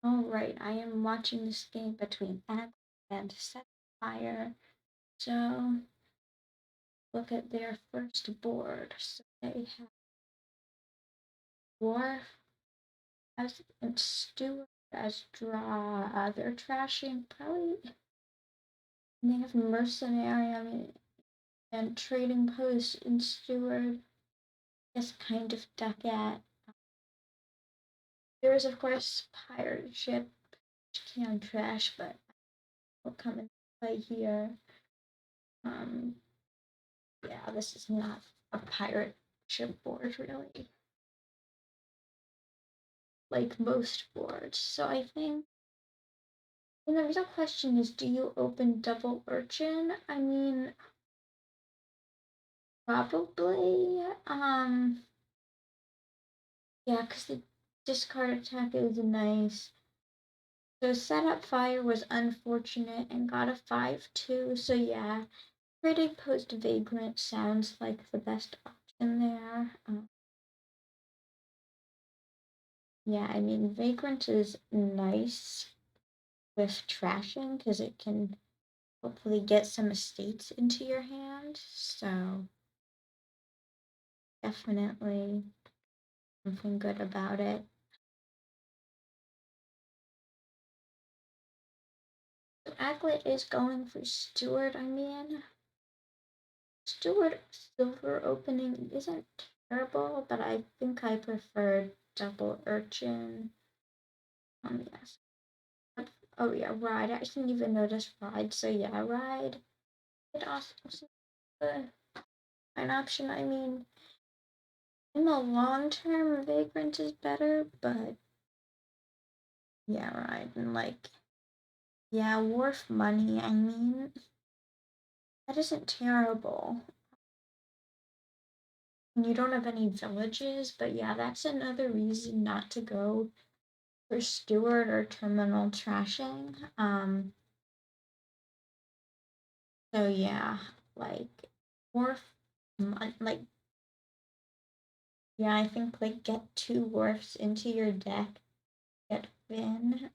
Alright, I am watching this game between Aglet and Setupfire. So, look at their first board. So they have Dwarf as and Steward as draw. They're trashing probably. And they have Mercenary, and Trading Post and Steward is kind of duck at. There is, of course, Pirate Ship, which can trash, but will come into play here. Yeah, this is not a pirate ship board, really, like most boards. So I think, the real question is, do you open double urchin? I mean, probably. Yeah, because the discard attack is nice. So Setupfire was unfortunate and got a 5/2. So yeah, Trading Post Vagrant sounds like the best option there. Yeah, I mean, Vagrant is nice with trashing because it can hopefully get some estates into your hand. So definitely something good about it. So Aglet is going for Steward. I mean, Steward silver opening isn't terrible, but I think I prefer double urchin. Yes. Oh yeah, ride. I didn't even notice ride. So yeah, ride. It also an option. I mean, in the long term, Vagrant is better, but yeah, right. And like, yeah, Wharf money. I mean, that isn't terrible. And you don't have any villages, but yeah, that's another reason not to go for Steward or Terminal trashing. So yeah, like Wharf, like yeah, I think like get 2 Wharfs into your deck, get Finn.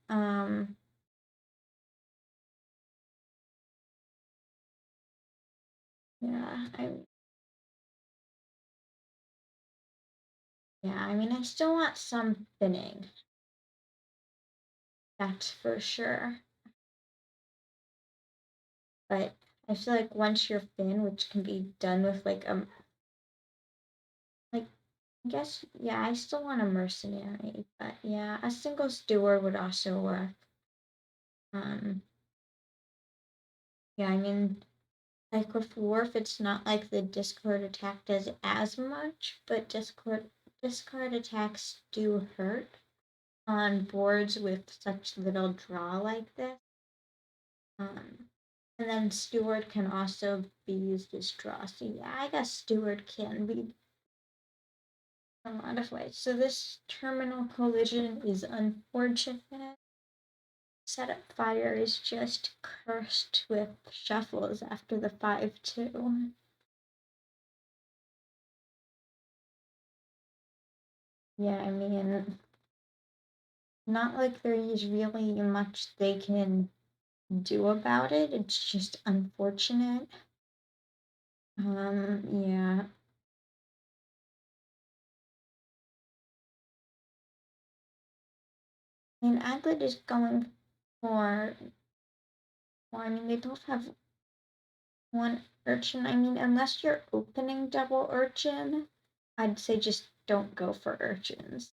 Yeah, I mean, I still want some Finning. That's for sure. But I feel like once you're Finn, which can be done with like like I guess yeah, I still want a mercenary, but yeah, a single steward would also work. Um, yeah, I mean, like with Worf, it's not like the discard attack does as much, but discard attacks do hurt on boards with such little draw like this. And then Steward can also be used as draw. So yeah, I guess Steward can be a lot of ways. So this terminal collision is unfortunate. Setupfire is just cursed with shuffles after the 5/2. Yeah, I mean, not like there is really much they can do about it. It's just unfortunate. Yeah. I mean, Aglet is going for, well, I mean, they both have one urchin. I mean, unless you're opening double urchin, I'd say just don't go for urchins.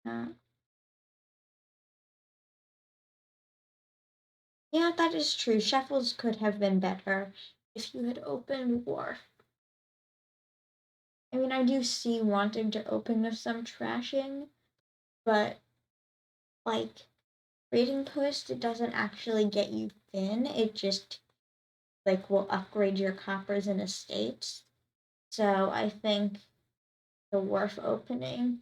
Uh, yeah, that is true. Shuffles could have been better if you had opened Wharf. I mean, I do see wanting to open with some trashing, but like Raiding Post, it doesn't actually get you thin. It just like will upgrade your coppers and estates. So I think the Wharf opening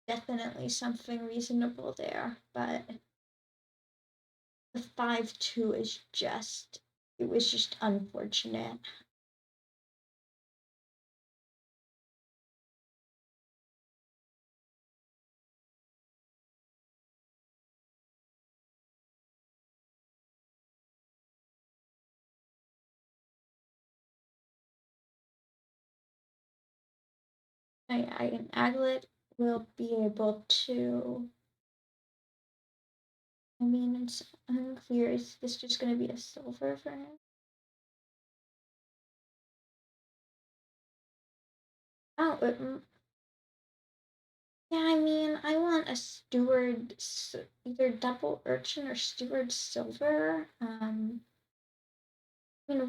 definitely something reasonable there, but the 5/2 is just, it was just unfortunate. An Aglet will be able to. I mean, it's unclear. Is this just going to be a silver for him? Oh, yeah, I mean, I want a steward, either double urchin or steward silver. I mean,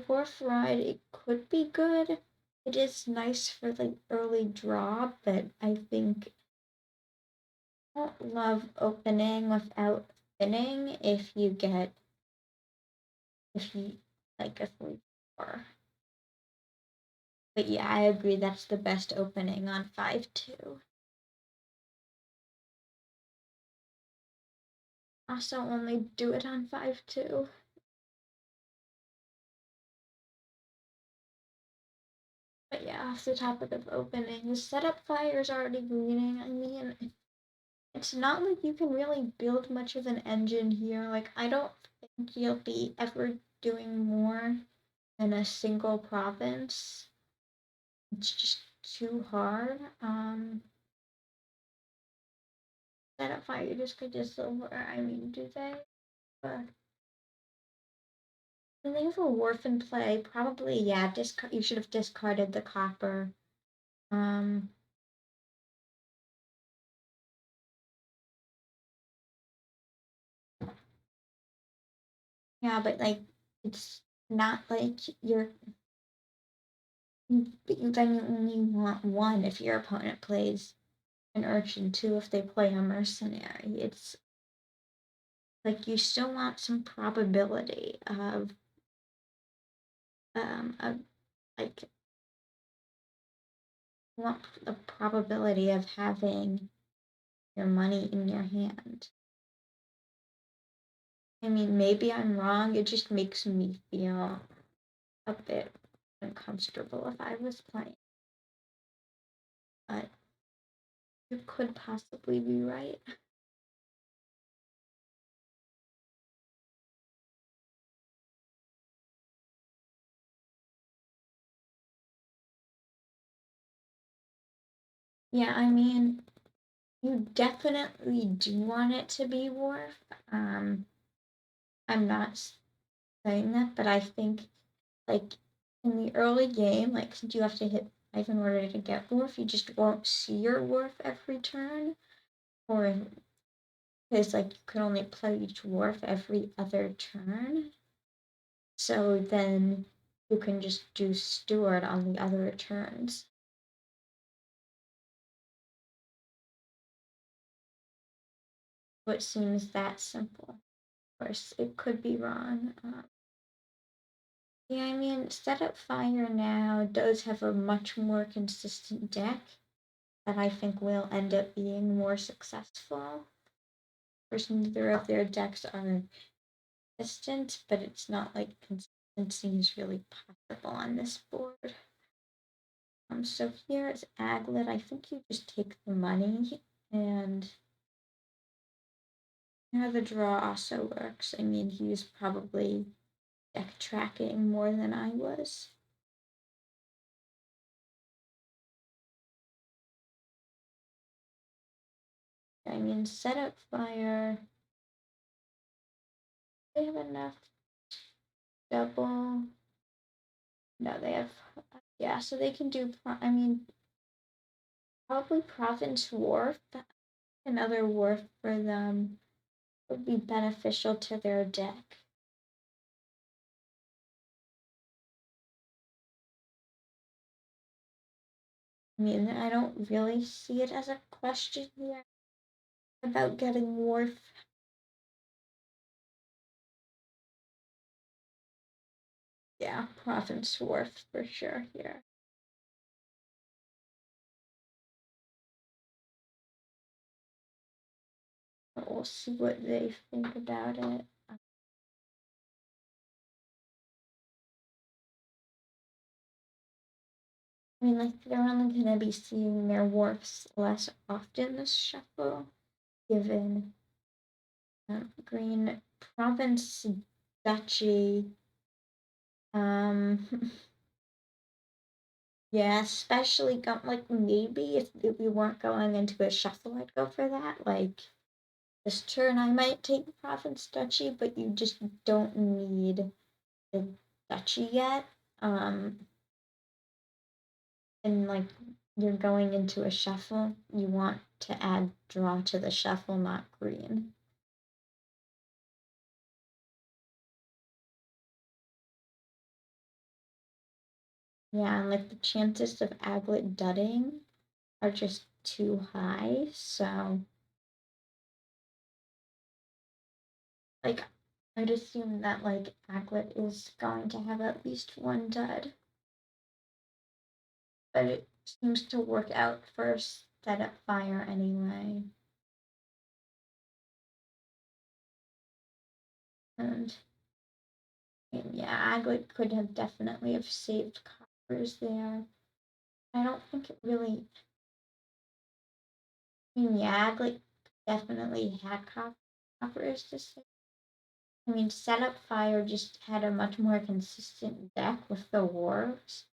wharf ride, it could be good. It is nice for like early draw, but I think I don't love opening without thinning if you like a 3/4. But yeah, I agree that's the best opening on 5/2. Also only do it on 5/2. But yeah, off the topic of opening, the Setupfire is already greening. I mean, it's not like you can really build much of an engine here. Like, I don't think you'll be ever doing more than a single province. It's just too hard. Setupfire just could just silver. I mean, do they? But when they have a wharf in play, probably yeah. You should have discarded the copper. Um, yeah, but like it's not like then you only want one if your opponent plays an urchin, two if they play a mercenary. It's like you still want some probability of like you want the probability of having your money in your hand. I mean, maybe I'm wrong. It just makes me feel a bit uncomfortable if I was playing, but you could possibly be right. Yeah, I mean, you definitely do want it to be Worf. I'm not saying that, but I think like in the early game, like since you have to hit 5 in order to get Worf, you just won't see your Worf every turn, or because like you can only play each Worf every other turn. So then you can just do Steward on the other turns. So it seems that simple. Of course, it could be wrong. Yeah, I mean, Setupfire now does have a much more consistent deck that I think will end up being more successful. Of course, neither of their decks are consistent, but it's not like consistency is really possible on this board. So here is Aglet. I think you just take the money, and now the draw also works. I mean, he was probably deck tracking more than I was. I mean, Setupfire, they have enough double. No, they have, yeah, so they can do, I mean, probably Province Wharf. Another wharf for them would be beneficial to their deck. I mean, I don't really see it as a question here about getting Wharf. Yeah, Province Wharf for sure here. But we'll see what they think about it. I mean, like, they're only going to be seeing their wharfs less often this shuffle, given green province duchy. Yeah, especially like maybe if we weren't going into a shuffle, I'd go for that. Like this turn, I might take Province Duchy, but you just don't need the duchy yet. And like you're going into a shuffle, you want to add draw to the shuffle, not green. Yeah, and like the chances of Aglet dudding are just too high, so like I'd assume that like Aglet is going to have at least one dud, but it seems to work out for Setupfire anyway. And yeah, Aglet could have definitely have saved coppers there. I don't think it really. I mean, yeah, Aglet definitely had coppers to save. I mean, Setupfire just had a much more consistent deck with the wars,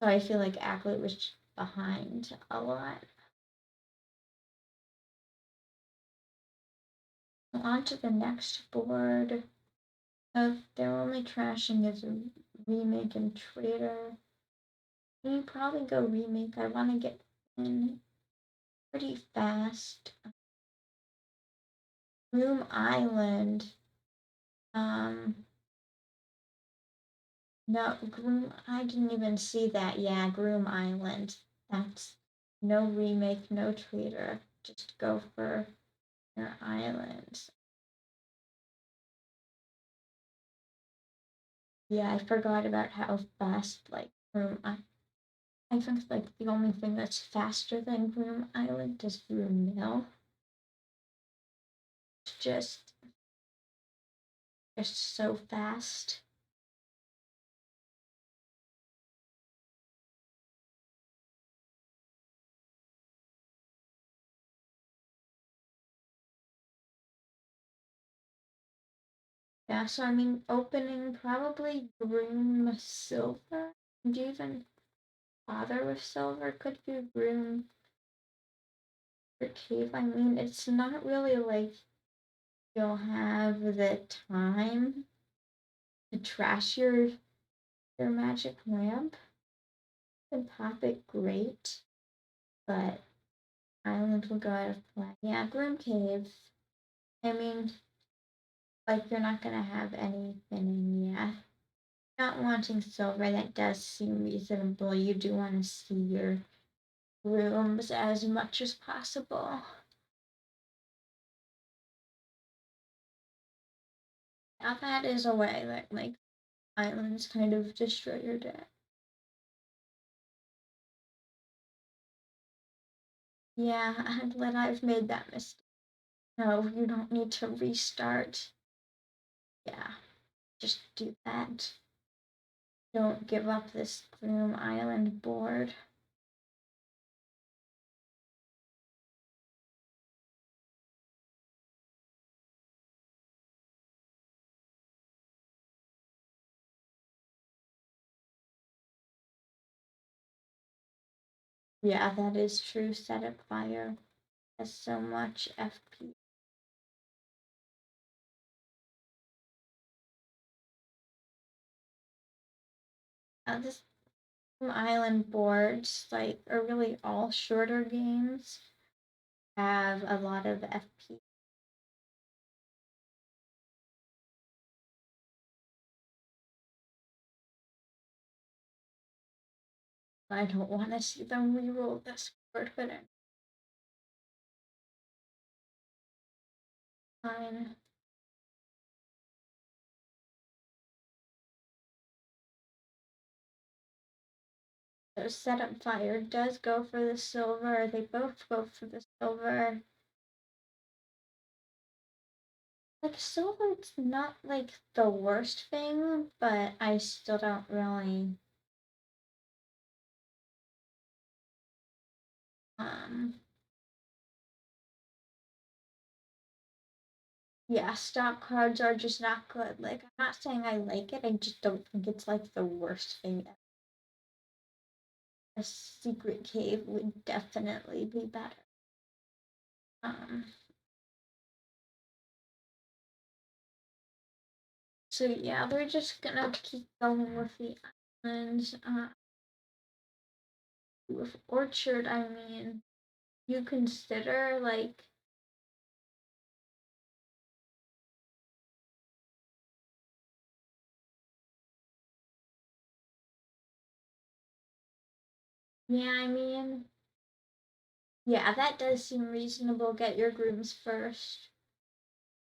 so I feel like Aglet was behind a lot. On to the next board. Their only trashing is a remake and trader. We probably go remake. I want to get in pretty fast. Groom Island. No, Groom. I didn't even see that. Yeah, Groom Island. That's no remake, no trader. Just go for your islands. Yeah, I forgot about how fast like Groom. I think like the only thing that's faster than Groom Island is Groom Mill. It's just so fast. Yeah, so I mean, opening probably Groom Silver. Do you even bother with Silver? Could be Groom or Cave. I mean, it's not really like you'll have the time to trash your magic lamp and pop it great, but Island will go out of play. Yeah, Groom Cave. I mean, like you're not gonna have anything in yet. Not wanting silver, that does seem reasonable. You do want to see your rooms as much as possible. Now that is a way that like islands kind of destroy your deck. Yeah, Aglet, I've made that mistake. No, you don't need to restart. Yeah, just do that. Don't give up this Groom Island board. Yeah, that is true. Setupfire has so much FP. This island boards like are really all shorter games. Have a lot of FP. I don't want to see them reroll this board, but it's fine. So Setupfire does go for the silver. They both go for the silver. Like silver's not like the worst thing, but I still don't really um yeah, stop cards are just not good. Like I'm not saying I like it, I just don't think it's like the worst thing a secret cave would definitely be better. So yeah, we're just gonna keep going with the islands. With Orchard, I mean, you consider like yeah, I mean, yeah, that does seem reasonable. Get your grooms first.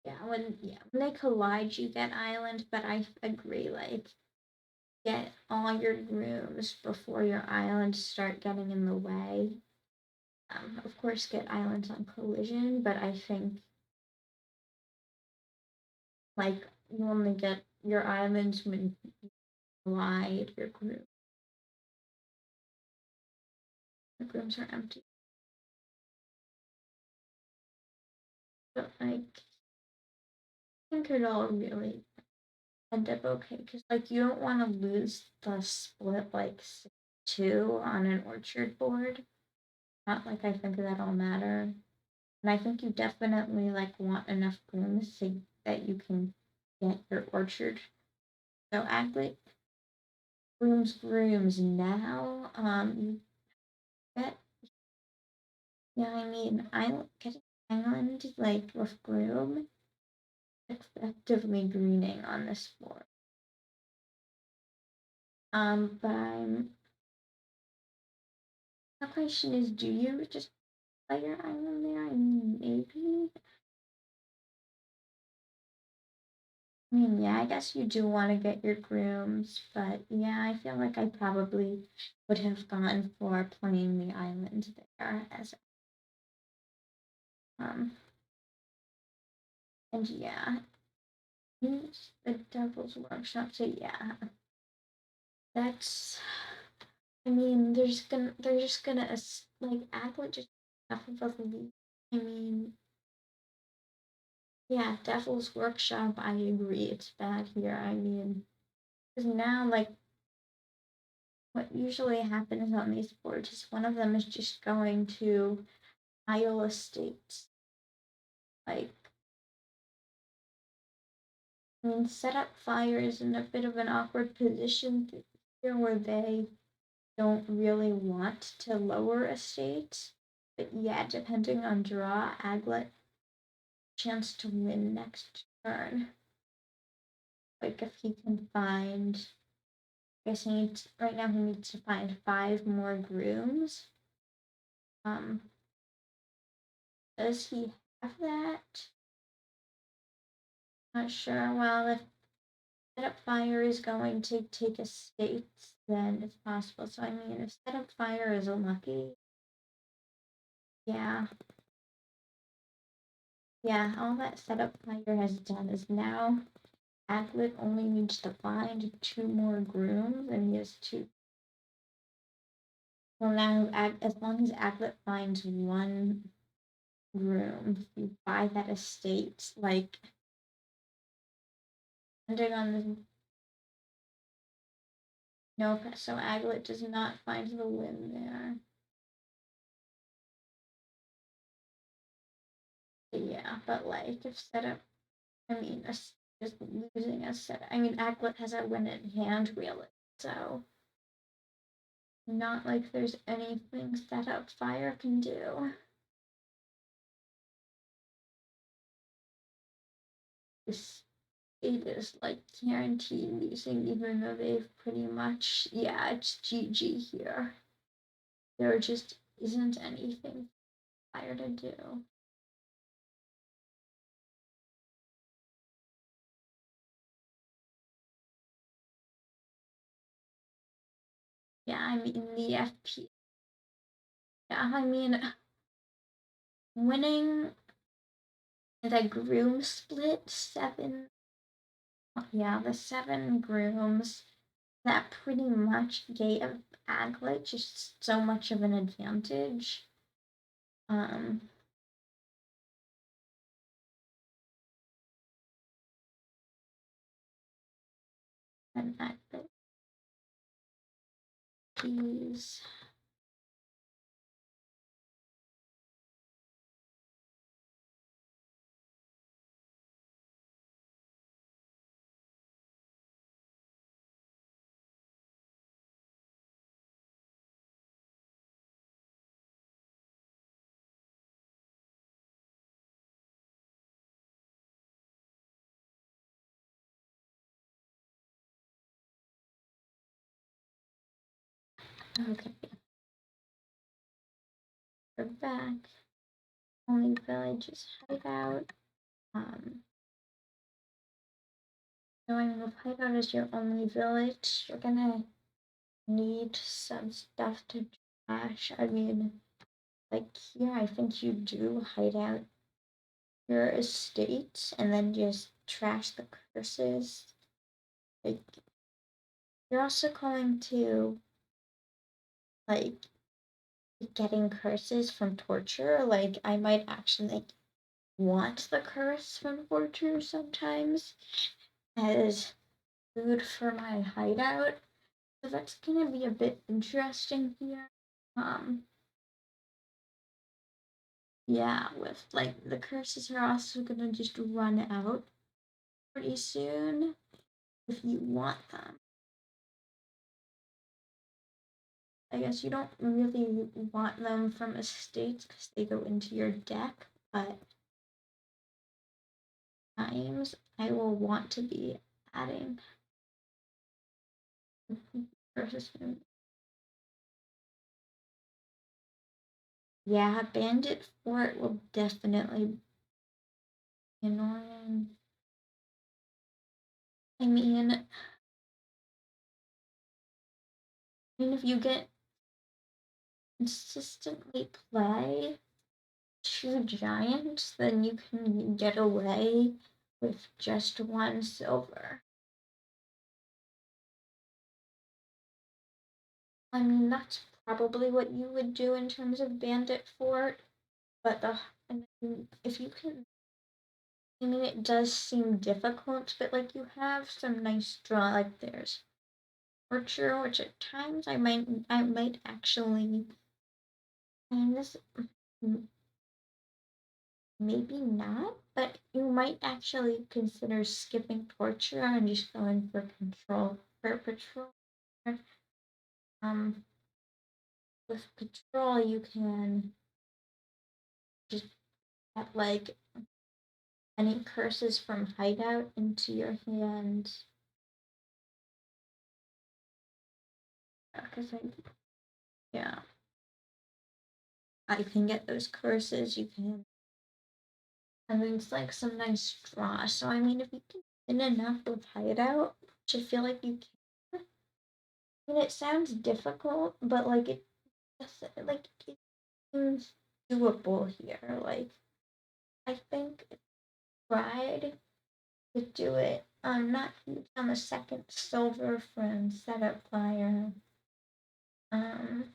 Yeah, when they collide, you get island, but I agree, like get all your grooms before your islands start getting in the way. Of course, get islands on collision, but I think like you only get your islands when you collide your grooms. The grooms are empty. But like, I think it'll really end up okay because like you don't want to lose the split like 2 on an orchard board. Not like I think that'll matter. And I think you definitely like want enough grooms so that you can get your orchard. So Aglet grooms now. You get yeah, I mean getting island like with groom effectively greening on this board. But the question is, do you just play your island there? I mean, maybe. I mean, yeah, I guess you do want to get your grooms, but yeah, I feel like I probably would have gone for playing the island there as and yeah, use the Devil's Workshop. So yeah, that's. I mean, they're just gonna like Aglet just half of the league. I mean, yeah, Devil's Workshop. I agree, it's bad here. I mean, because now like what usually happens on these boards is one of them is just going to Isle Estates. Like, I mean, Setupfire is in a bit of an awkward position here where they don't really want to lower estates. But yeah, depending on draw, Aglet chance to win next turn. Like if he can find, I guess he needs right now he needs to find 5 more grooms. Does he have that? Not sure. Well, if Setupfire is going to take estates, then it's possible. So I mean, if Setupfire is unlucky, yeah. Yeah, all that Setupfire has done is now Aglet only needs to find 2 more grooms, and he has 2. Well, now, as long as Aglet finds 1 groom, you buy that estate, like, depending on the. Nope, so Aglet does not find the win there. Yeah, but like if setup, I mean, just losing a set. I mean, Aglet has a win in hand, really. So not like there's anything Setupfire can do. This it is like guaranteed losing, even though they've pretty much yeah, it's GG here. There just isn't anything Fire to do. Yeah, I mean the FP. Yeah, I mean winning the groom split 7. Yeah, the 7 grooms that pretty much gave Aglet just so much of an advantage. And Aglet, these Okay. We're back. Only villages hideout. Knowing if hideout is your only village, you're gonna need some stuff to trash. I mean, like here, I think you do hide out your estate and then just trash the curses. Like, you're also going to, like, getting curses from torture. Like, I might actually, like, want the curse from torture sometimes as food for my hideout. So that's gonna be a bit interesting here. Yeah, with like the curses are also gonna just run out pretty soon if you want them. I guess you don't really want them from estates because they go into your deck, but times I will want to be adding curses. Yeah, Bandit Fort will definitely be annoying. I mean, if you get consistently play 2 giants, then you can get away with just 1 silver. I mean, that's probably what you would do in terms of Bandit Fort, but if you can, I mean, it does seem difficult, but like you have some nice draw. Like there's Torture, which at times I might actually, and this maybe not, but you might actually consider skipping Torture and just going for Control for Patrol. Um, with Patrol, you can just get like any curses from Hideout into your hand. Because yeah, I can get those curses. You can, and then it's like some nice draw. So I mean, if you can win enough with Hideout, which I feel like you can. I mean, it sounds difficult, but like it seems doable here. Like I think tried to do it. I'm not huge on the second silver from Setupfire. Um,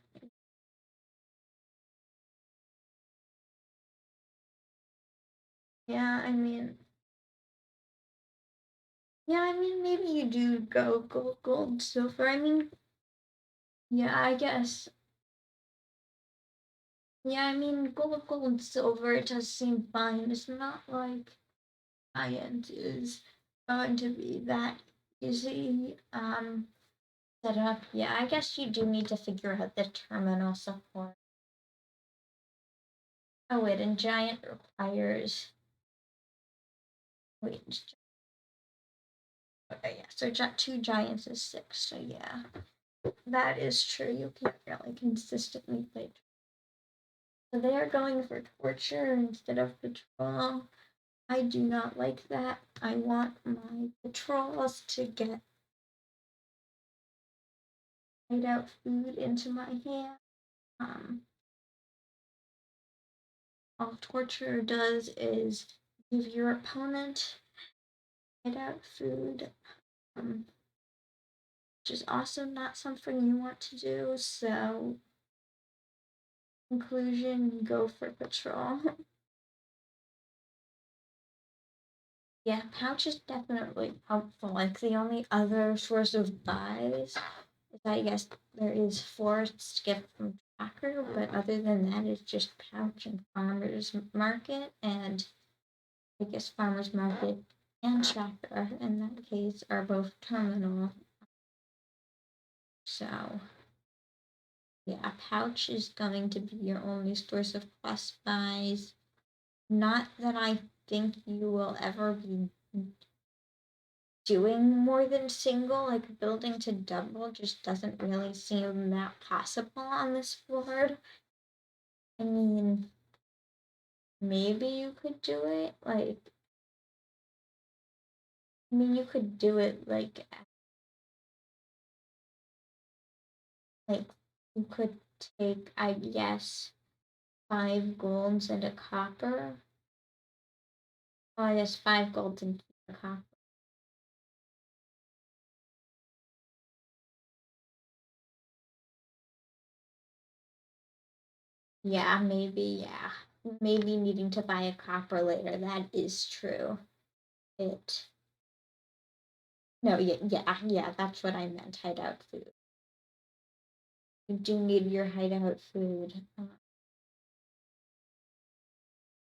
yeah, maybe you do go gold, silver. I mean, yeah, I guess. Yeah, I mean, gold, silver, it does seem fine. It's not like Giant is going to be that easy. Set up. Yeah, I guess you do need to figure out the terminal support. Oh wait, and Giant requires. Wait, okay, yeah. So 2 giants is 6. So yeah, that is true. You can't really consistently play. So they are going for torture instead of patrol. I do not like that. I want my patrols to get hideout food into my hand. All torture does is give your opponent hideout food, which is also not something you want to do. So, conclusion, go for patrol. Yeah, pouch is definitely helpful. Like the only other source of buys is I guess there is forest skip from tracker, but other than that, it's just pouch and farmers market, and I guess farmers market and tracker in that case are both terminal. So yeah, pouch is going to be your only source of plus buys. Not that I think you will ever be doing more than single, like building to double just doesn't really seem that possible on this board. I mean, maybe you could do it, like, I mean, you could do it like you could take, I guess, 5 golds and a copper. Oh, I guess 5 golds and a copper. Yeah, maybe, yeah. Maybe needing to buy a copper later, that is true. It. No, yeah, that's what I meant, hideout food. You do need your hideout food.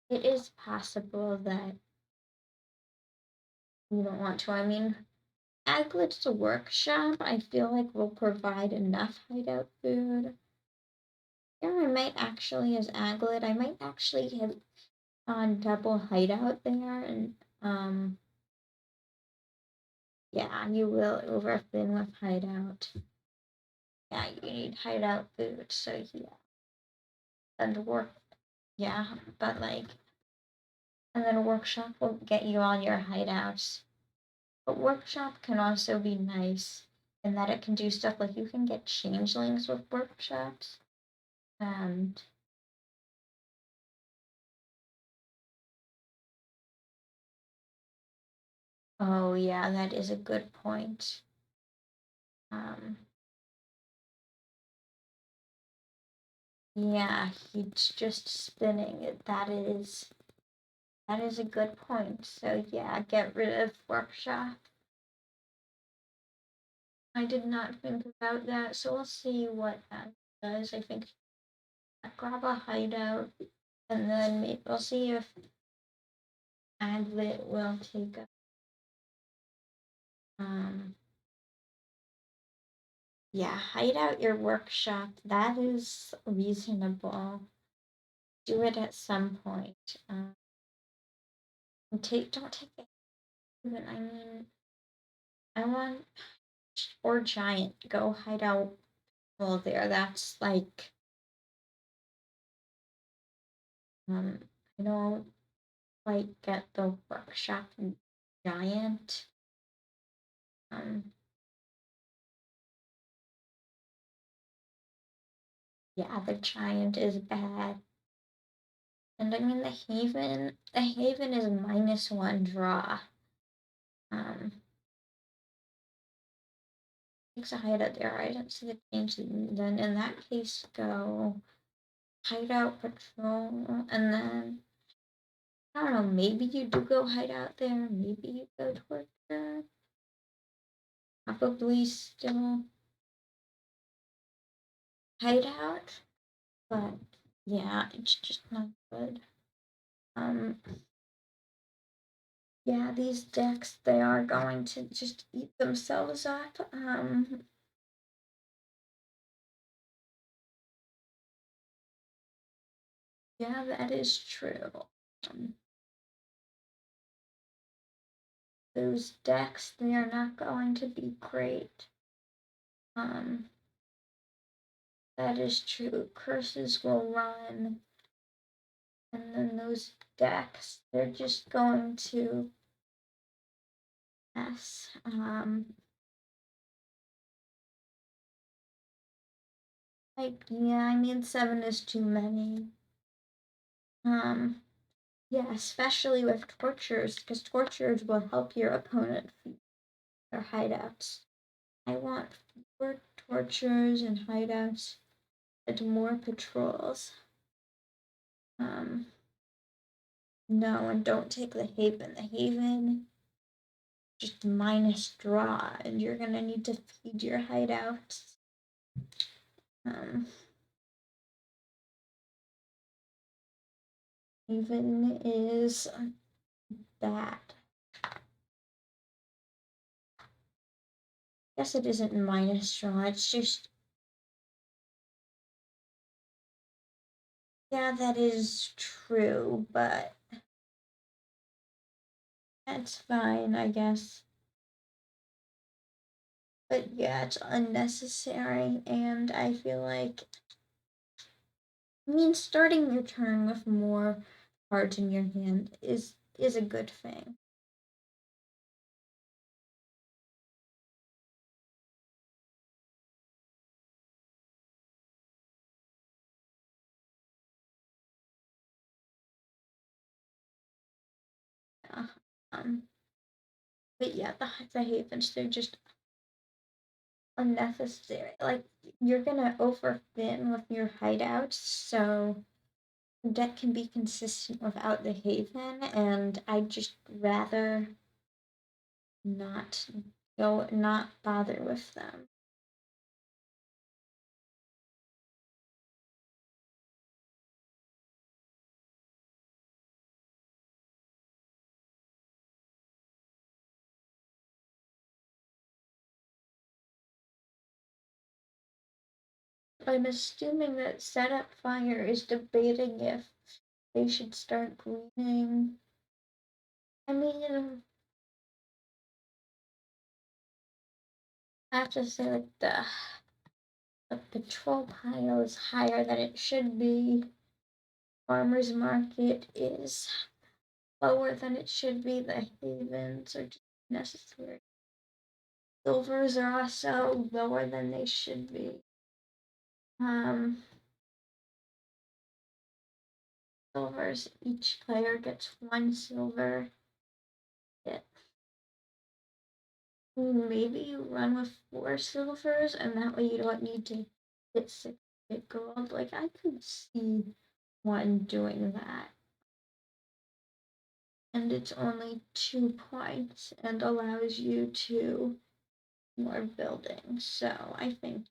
It is possible that you don't want to. I mean, Aglet's workshop, I feel like will provide enough hideout food. Yeah, I might actually, as Aglet, I might actually hit on double hideout there, and yeah, you will overfin with hideout. Yeah, you need hideout food, so yeah, and work. Yeah, but like, and then workshop will get you all your hideouts. But workshop can also be nice in that it can do stuff like you can get changelings with workshops, and oh yeah, that is a good point. Um, yeah, he's just spinning it. That is a good point. So yeah, get rid of workshop. I did not think about that, so we'll see what that does. I think I grab a hideout, and then maybe we'll see if Aglet will take a yeah, hide out your workshop. That is reasonable. Do it at some point. Don't take it. Even I mean, I want or giant. Go hide out. Well, there. That's like I don't quite get the workshop giant. Yeah, the giant is bad. And I mean the haven is -1 draw. Takes a hideout there. I don't see the change. Then in that case, go hideout patrol, and then I don't know. Maybe you do go hideout there. Maybe you go torture. Probably still hideout, but yeah, it's just not good. Yeah, these decks they are going to just eat themselves up. Yeah, that is true. Those decks, they are not going to be great. That is true. Curses will run, and then those decks, they're just going to mess. Like, yeah, I mean, 7 is too many. Yeah, especially with tortures, because tortures will help your opponent feed their hideouts. I want fewer tortures and hideouts and more patrols. No, and don't take the Haven. The Haven just minus draw, and you're gonna need to feed your hideouts. Haven is bad. Guess it isn't minus draw, it's just yeah, that is true, but that's fine, I guess. But yeah, it's unnecessary, and I feel like, I mean, starting your turn with more cards in your hand is a good thing. Yeah. But yeah, the havens, they're just unnecessary. Like, you're gonna overfin with your hideouts, so deck can be consistent without the haven, and I'd just rather not not bother with them. I'm assuming that Setupfire is debating if they should start greening. I mean, I have to say, like, the patrol pile is higher than it should be. Farmer's market is lower than it should be. The havens are just necessary. Silvers are also lower than they should be. Silvers, each player gets 1 silver. Yeah. Maybe you run with 4 silvers, and that way you don't need to get 6 gold. Like, I could see one doing that. And it's only 2 points and allows you to more buildings. So I think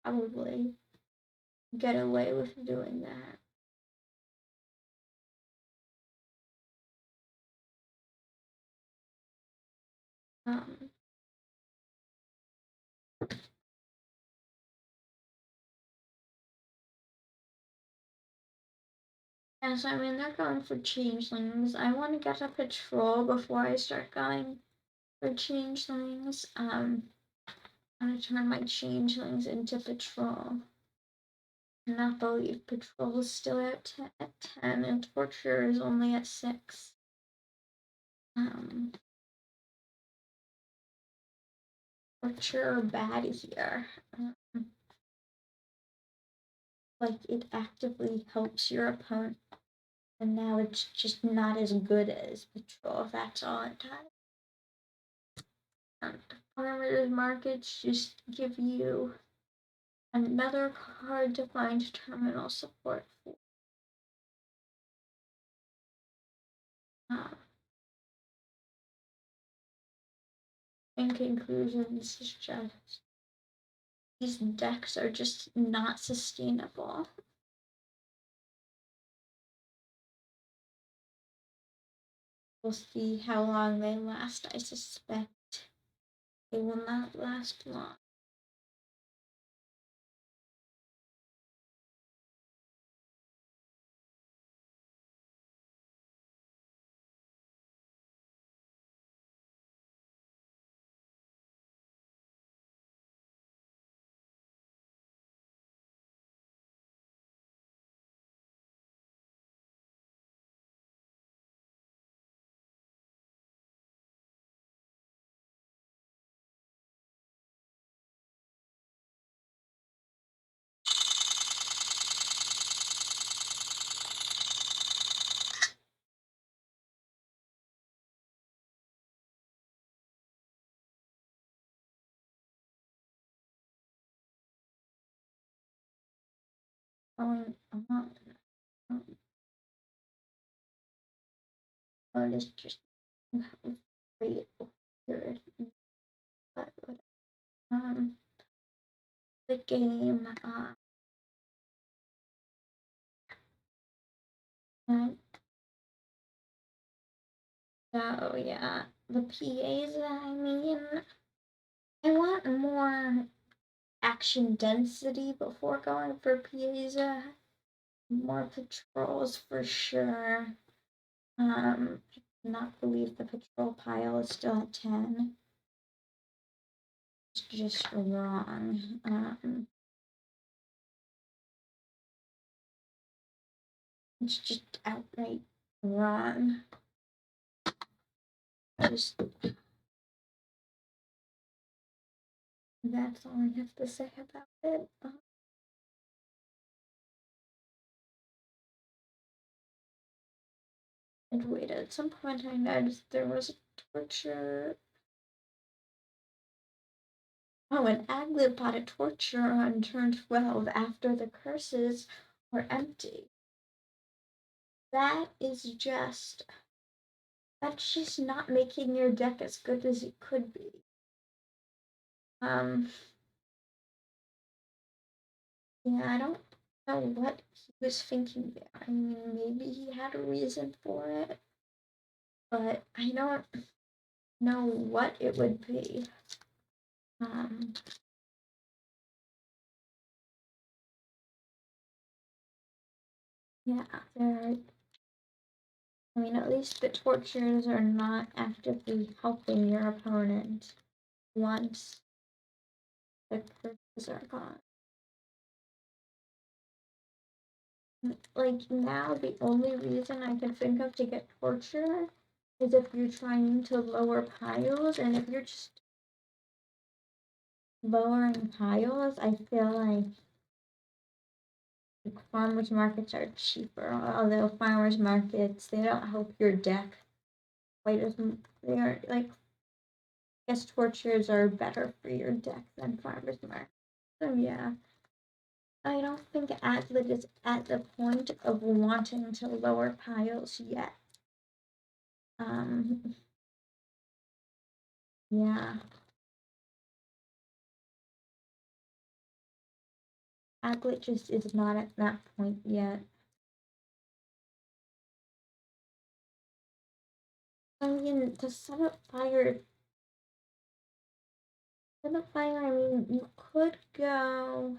probably get away with doing that. Um, and so I mean, they're going for changelings. I want to get a patrol before I start going for changelings. I'm gonna turn my changelings into patrol. I cannot believe patrol is still at 10 and torture is only at 6. Torture bad here. Like, it actively helps your opponent, and now it's just not as good as patrol. That's all it does. Farmers markets just give you another card to find terminal support for. In conclusion, this is just, these decks are just not sustainable. We'll see how long they last. I suspect they will not last long. Oh, it's just great here. But the game, so yeah, the PAs, I mean, I want more action density before going for PAs. More patrols for sure. I cannot believe the patrol pile is still at 10. just wrong. It's just outright wrong. That's all I have to say about it. And wait, at some point I noticed there was a torture. Oh, and Aglet bought a torture on turn 12 after the curses were empty. That's just not making your deck as good as it could be. Yeah, I don't know what he was thinking there. I mean, maybe he had a reason for it, but I don't know what it would be. Yeah, I mean, at least the tortures are not actively helping your opponent once the curses are gone. Like, now the only reason I can think of to get torture is if you're trying to lower piles, and if you're just lowering piles, I feel like farmers markets are cheaper, although farmers markets, they don't help your deck quite as they are. Like, I guess tortures are better for your deck than farmers markets. So yeah, I don't think Aglet is at the point of wanting to lower piles yet. Yeah, Aglet just is not at that point yet. I mean, to Setupfire, I mean, you could go.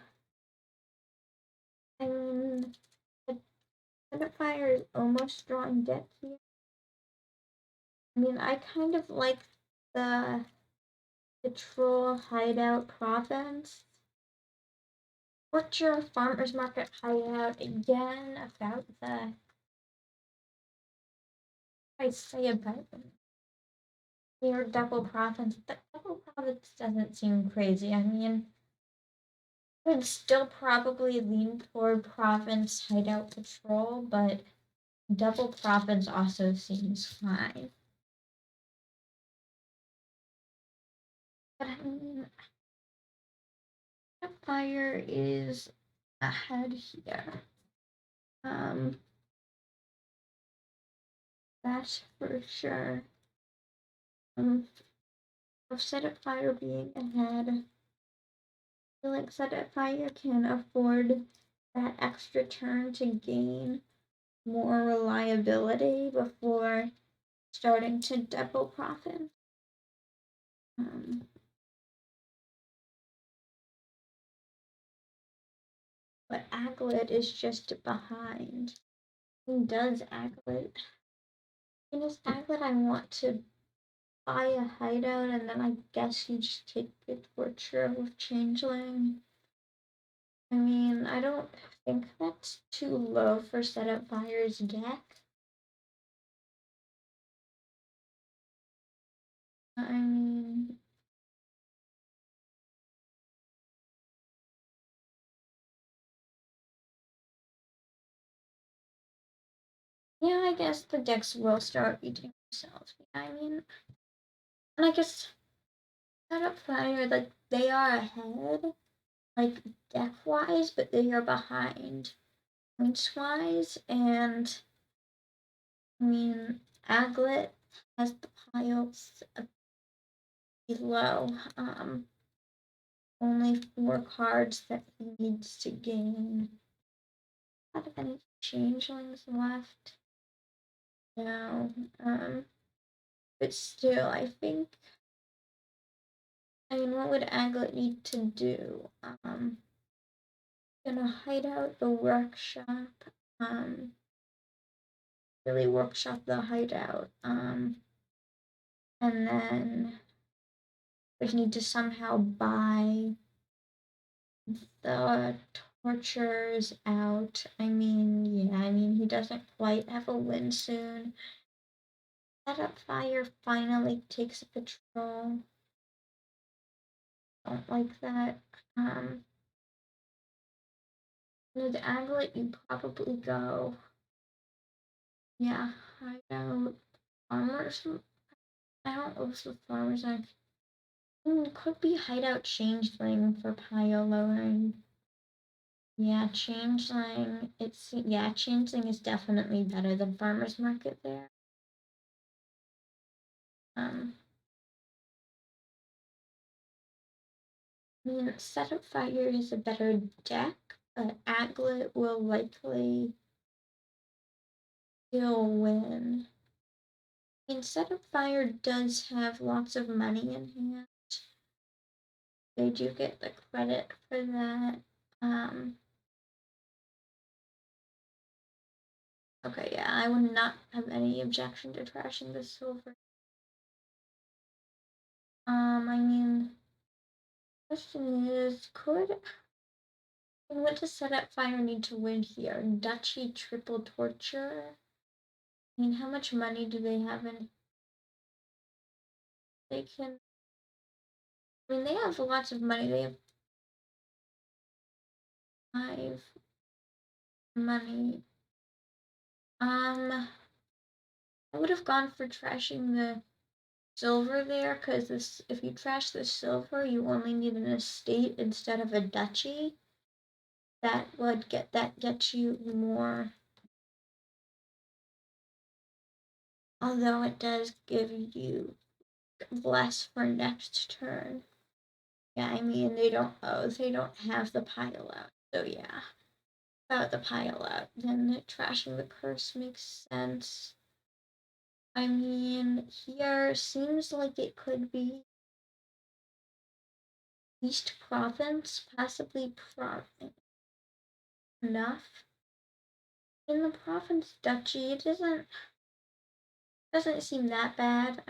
I mean, Setupfire is almost drawing deck here. I mean, I kind of like the troll hideout province. Torture farmers market hideout again about the. I say about your double province. The double province doesn't seem crazy. I mean, I would still probably lean toward province hideout patrol, but double province also seems fine. But I mean, fire is ahead here. That's for sure. Of Setupfire being ahead, I feel like Setupfire can afford that extra turn to gain more reliability before starting to double profit. But Aglet is just behind. Who does Aglet? In this Aglet, I want to buy a hideout, and then I guess you just take the torture with Changeling. I mean, I don't think that's too low for Setupfire's deck. I mean, yeah, I guess the decks will start eating themselves. I mean, and I guess Setupfire, like, they are ahead, like, deck-wise, but they are behind points-wise, and I mean, Aglet has the piles below. Only 4 cards that he needs to gain. Not have any changelings left. No. But still, I think. I mean, what would Aglet need to do? Gonna hide out the workshop. Really workshop the hideout. And then would need to somehow buy the tortures out. I mean, yeah, he doesn't quite have a win soon. Setupfire finally takes a patrol. Don't like that. With Aglet, you probably go. Yeah, hideout. Farmers. I don't know if the farmers are. Could be hideout changeling for pile lowering. Yeah, changeling. Changeling is definitely better than farmers market there. Setupfire is a better deck, but Aglet will likely still win. Setupfire does have lots of money in hand. They do get the credit for that. Okay, yeah, I would not have any objection to trashing the silver. Question is, what does Setupfire need to win here? Duchy triple torture? How much money do they have in? They can. They have lots of money. They have 5 money. I would have gone for trashing the silver there, because if you trash the silver, you only need an estate instead of a duchy. That gets you more. Although it does give you less for next turn. Yeah, they don't have the pile out. So yeah. Without the pile out, then trashing the curse makes sense. Here seems like it could be East Province, possibly enough. In the Province Duchy, it doesn't seem that bad.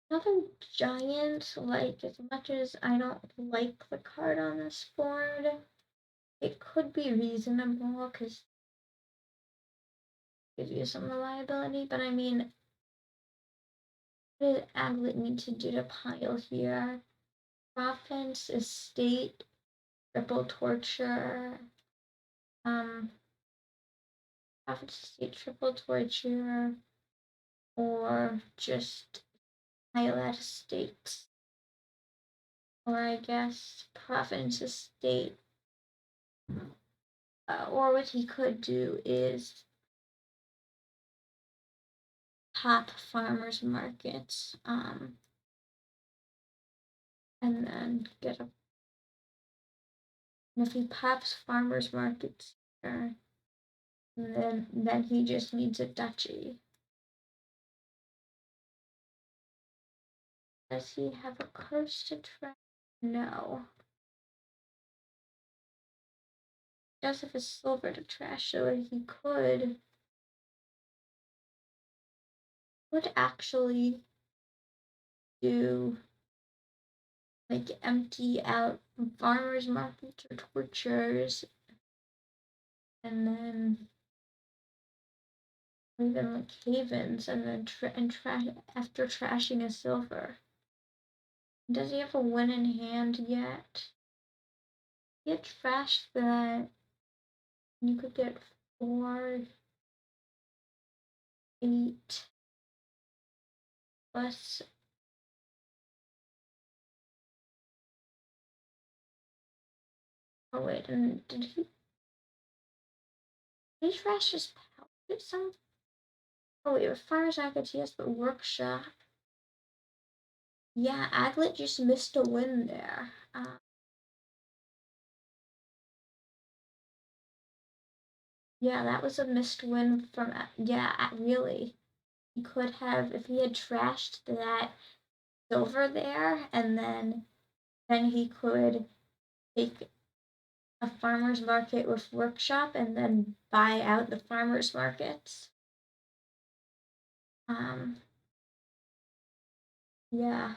Another giant, as much as I don't like the card on this board, it could be reasonable because it gives you some reliability, but what does Aglet need to do to pile here? Province, estate, triple torture, province, estate, triple torture, or just pile at estates. Or I guess province, estate. Or what he could do is pop farmers markets, and then get a. And if he pops farmers markets here, then he just needs a duchy. Does he have a curse to trash? No. He does have a silver to trash, so he would actually do empty out farmers markets or tortures, and then even havens, and then after trashing a silver. Does he have a win in hand yet? He had trashed that. You could get 4, 8 plus. Oh wait, and did he trash his power? Oh wait, with farmers markets he has the workshop. Yeah, Aglet just missed a win there. Yeah, that was a missed win from. Yeah, really. He could have, if he had trashed that silver there, and then he could take a farmer's market with workshop and then buy out the farmer's markets. Yeah.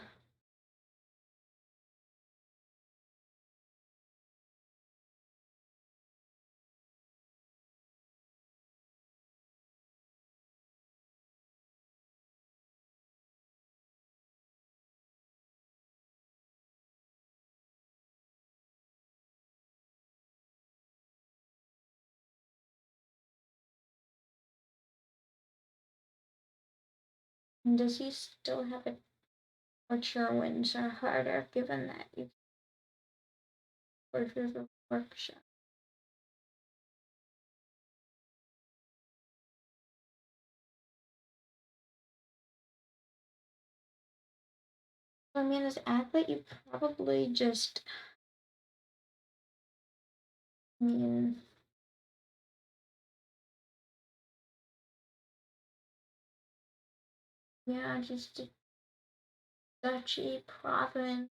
And does he still have it? Mature wins are harder given that you order the workshop. I mean, as Aglet, you probably just, I mean, yeah, just a duchy, province.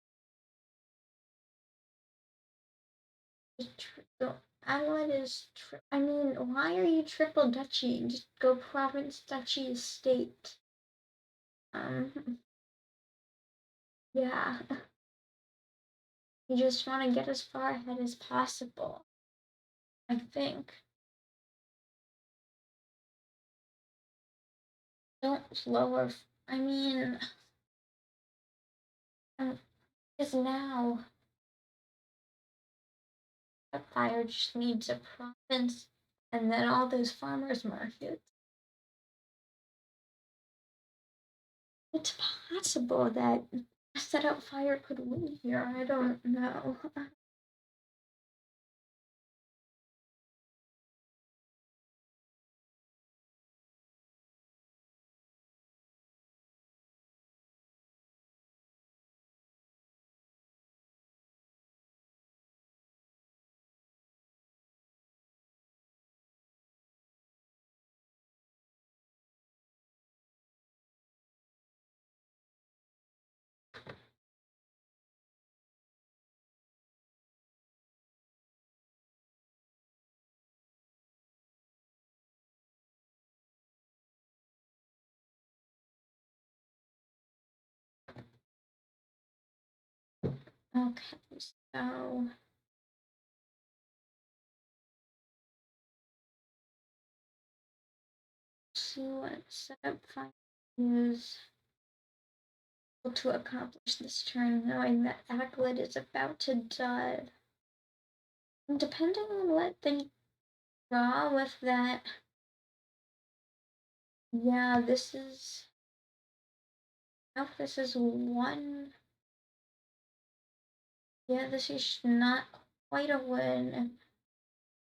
So Aglet is, I mean, why are you triple duchy? Just go province, duchy, state. Yeah. You just want to get as far ahead as possible, I think. Don't lower, I mean, because now a fire just needs a province and then all those farmers markets. It's possible that Setupfire could win here. I don't know. Okay, so see what Setupfire is able to accomplish this turn, knowing that Aglet is about to die. And depending on what they draw with that, yeah, this is. Oh, this is one. Yeah, this is not quite a win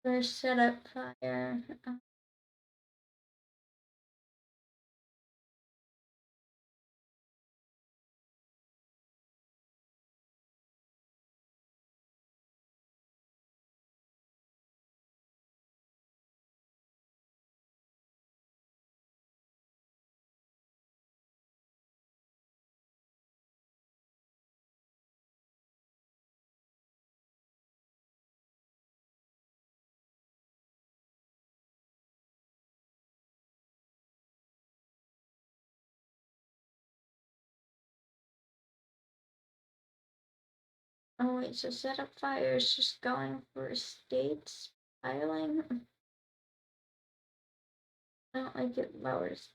for Setupfire. Oh wait, so Setupfire is just going for states filing. I don't like it lowers.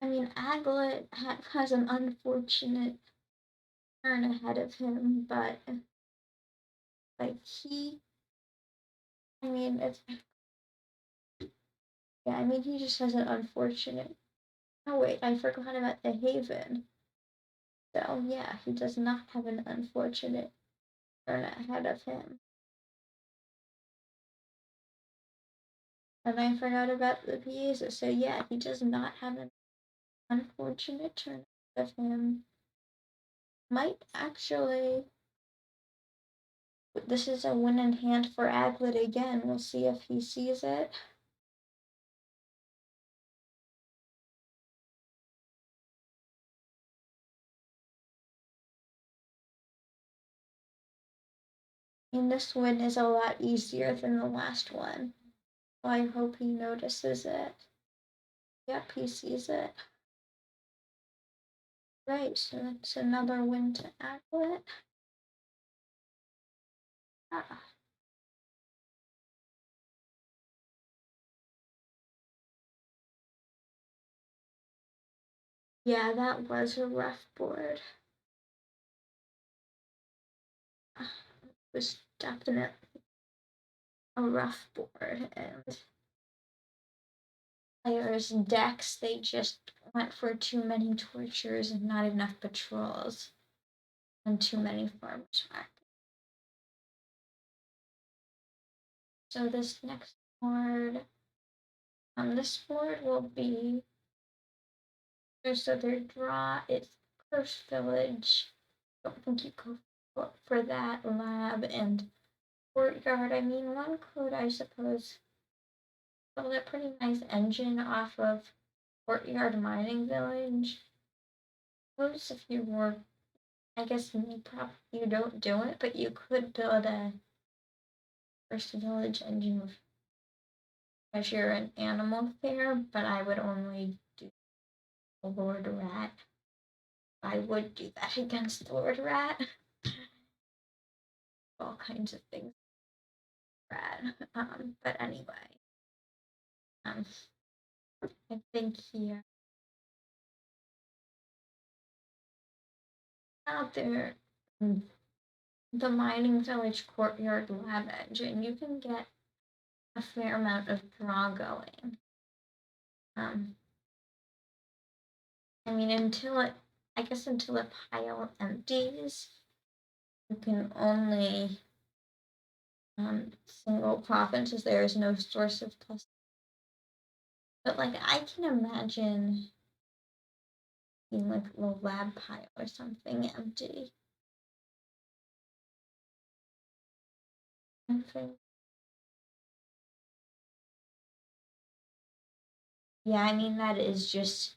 I mean, Aglet has an unfortunate turn ahead of him, but like I mean, it's yeah, I mean he just has an unfortunate. Oh wait, I forgot about the Haven. So yeah, he does not have an unfortunate turn ahead of him. And I forgot about the Piazza. So yeah, he does not have an unfortunate turn ahead of him. Might actually. This is a win in hand for Aglet again. We'll see if he sees it. And this win is a lot easier than the last one. So I hope he notices it. Yep, he sees it. Right, so that's another win to Aglet. Ah. Yeah, that was a rough board. It was definitely a rough board, and players' decks, they just went for too many tortures and not enough patrols, and too many farmers markets. So this next board, this board will be, so their draw is Cursed Village. I don't think you go for that lab and courtyard. I mean, one could, I suppose, build a pretty nice engine off of Courtyard Mining Village. Suppose if you were, I guess you don't do it, but you could build a First Village engine with treasure and animal fair, but I would only do the Lord Rat. I would do that against the Lord Rat. All kinds of things. Rat. But anyway. I think here out there, the Mining Village Courtyard Lab engine, you can get a fair amount of draw going. I mean, until a pile empties, you can only single provinces. There is no source of plus. But like, I can imagine being like a little lab pile or something empty. Yeah, I mean, that is just.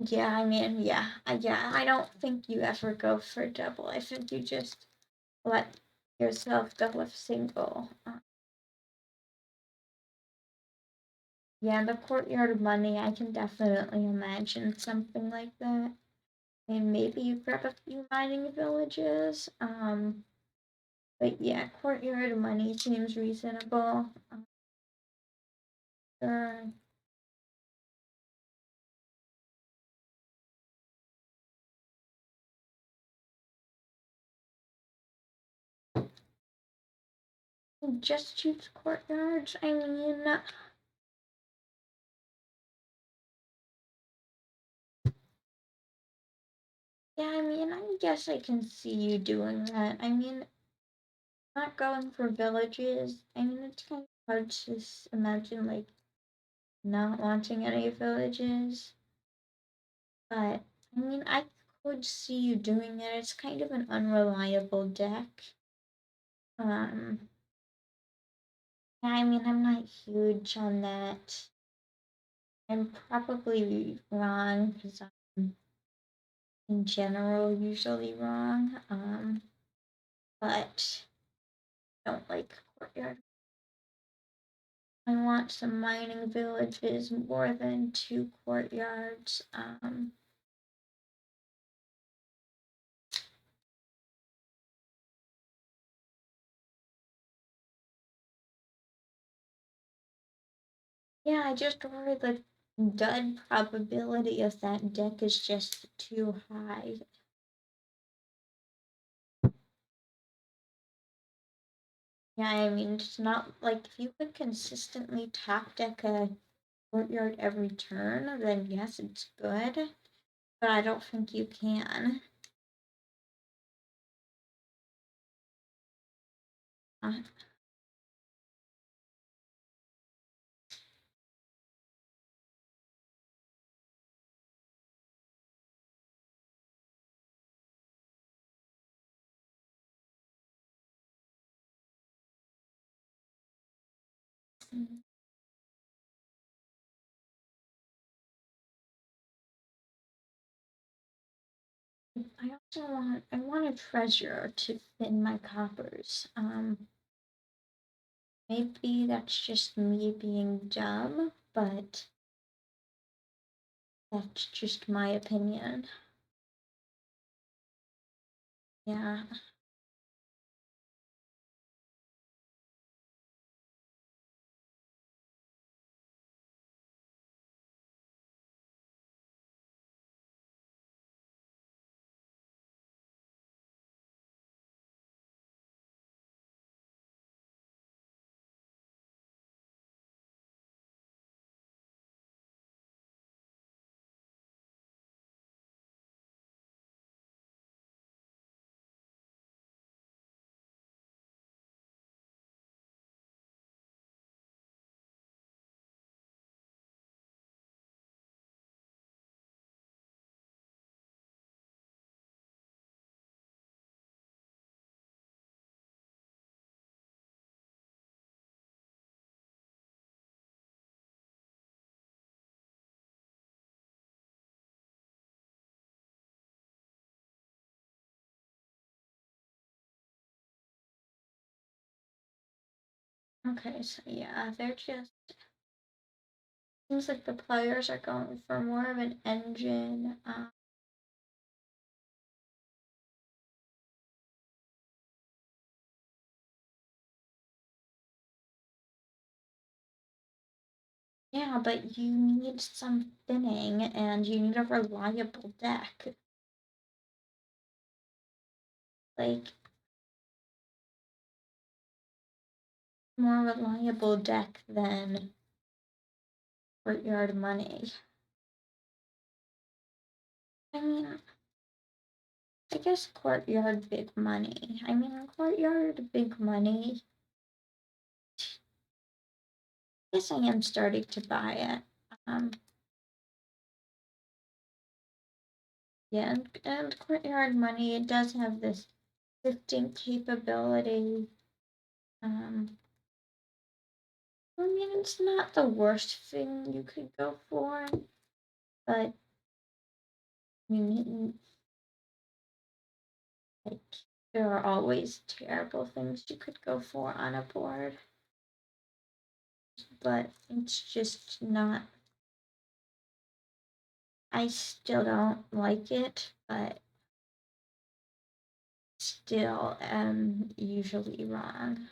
Yeah, I mean, yeah, I don't think you ever go for double. I think you just let yourself go with single. Yeah, the courtyard money, I can definitely imagine something like that. And maybe you grab a few mining villages. But yeah, courtyard money seems reasonable. Sure. Just choose courtyards. I mean, yeah, I mean, I guess I can see you doing that. I mean, not going for villages. I mean, it's kind of hard to imagine, like, not wanting any villages. But, I mean, I could see you doing it. It's kind of an unreliable deck. Yeah, I mean, I'm not huge on that. I'm probably wrong because I'm, in general, usually wrong. But I don't like courtyard. I want some mining villages more than 2 courtyards. Yeah, I just worry the dud probability of that deck is just too high. Yeah, I mean, it's not like if you could consistently top deck a courtyard every turn, then yes, it's good. But I don't think you can. Uh, I also want a treasure to thin my coppers. Maybe that's just me being dumb, but that's just my opinion. Yeah. Okay, so yeah, they're just seems like the players are going for more of an engine. Yeah, but you need some thinning and you need a reliable deck. Like, more reliable deck than Courtyard Money. I mean, I guess Courtyard Big Money. I mean, Courtyard Big Money. I guess I am starting to buy it. Yeah, and Courtyard Money, it does have this sifting capability. I mean, it's not the worst thing you could go for, but I mean, like, there are always terrible things you could go for on a board, but it's just not. I still don't like it, but still am usually wrong.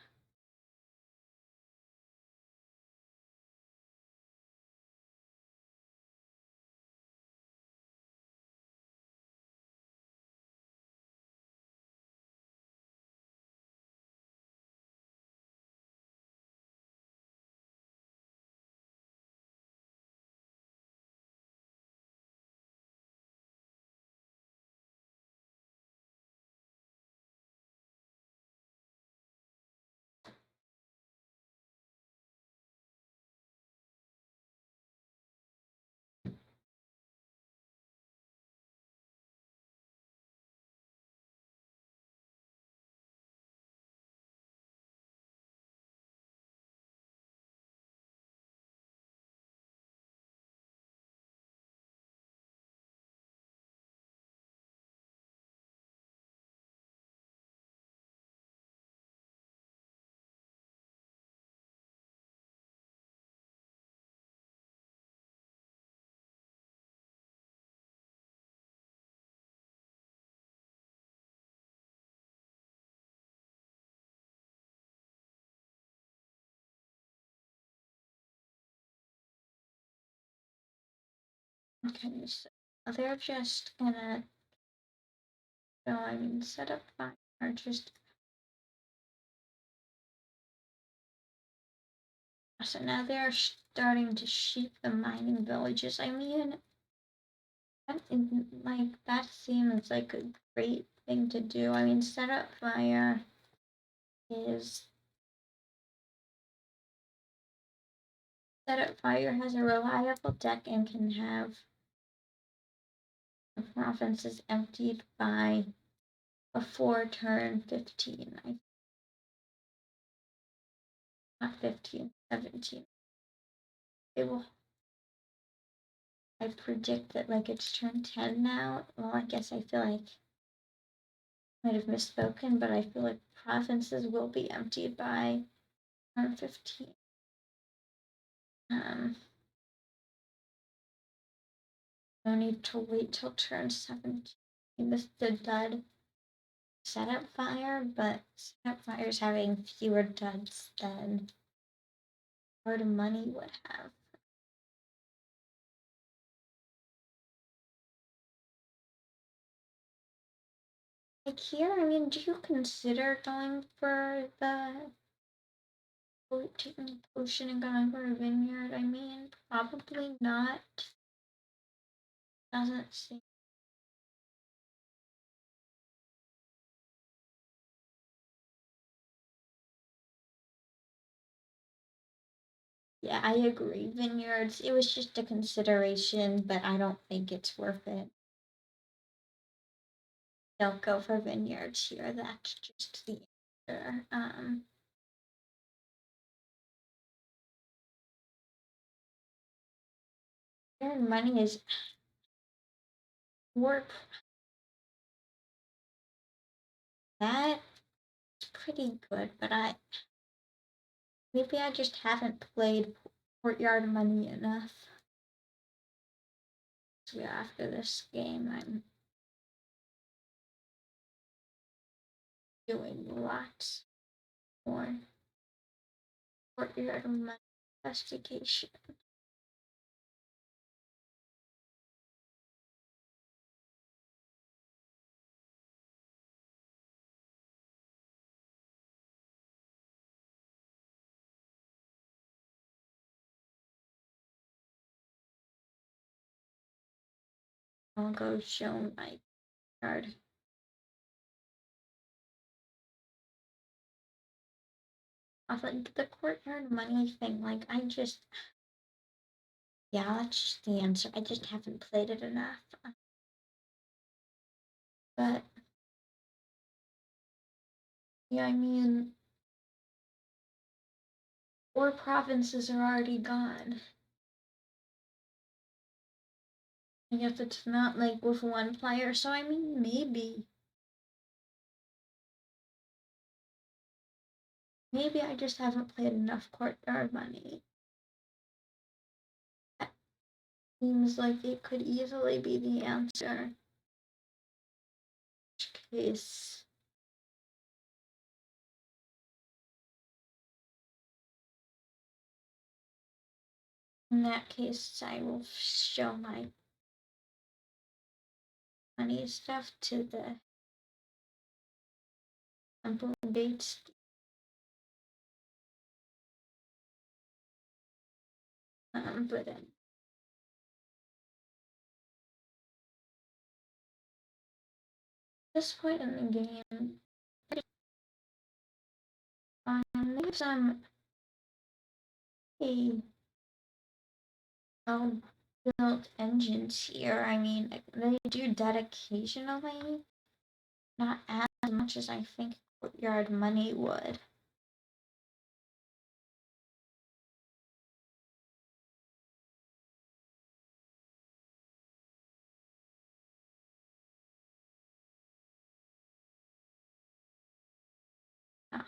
Okay, so they're just gonna go, I mean, set up fire, just. So now they're starting to sheep the mining villages. I mean, like, that seems like a great thing to do. I mean, Setupfire is Setupfire has a reliable deck and can have the provinces emptied by before turn 15. Not 15, 17. It will I predict that like it's turn 10 now. Well, I guess I feel like I might have misspoken, but I feel like provinces will be emptied by turn 15. No need to wait till turn 17. This is the dud Setupfire, but Setupfire's having fewer duds than Hard Money would have. Like here, I mean, do you consider going for the taking the potion and going for a vineyard? I mean, probably not. Doesn't seem. Yeah, I agree. Vineyards, it was just a consideration, but I don't think it's worth it. Don't go for vineyards here. That's just the answer. Earn money is work. That's pretty good, but maybe I just haven't played Courtyard Money enough. So after this game, I'm doing lots more Courtyard Money investigation. I'll go show my card. I was like, the Courtyard Money thing, like, yeah, that's just the answer. I just haven't played it enough. But, yeah, I mean, 4 provinces are already gone. I guess it's not like with one player, so I mean, maybe I just haven't played enough Courtyard Money. That seems like it could easily be the answer. Case. In that case, I will show my money stuff to the temple dates. But at this point in the game, they have some well-built engines here. I mean, they do that occasionally, not as much as I think Courtyard Money would. Oh.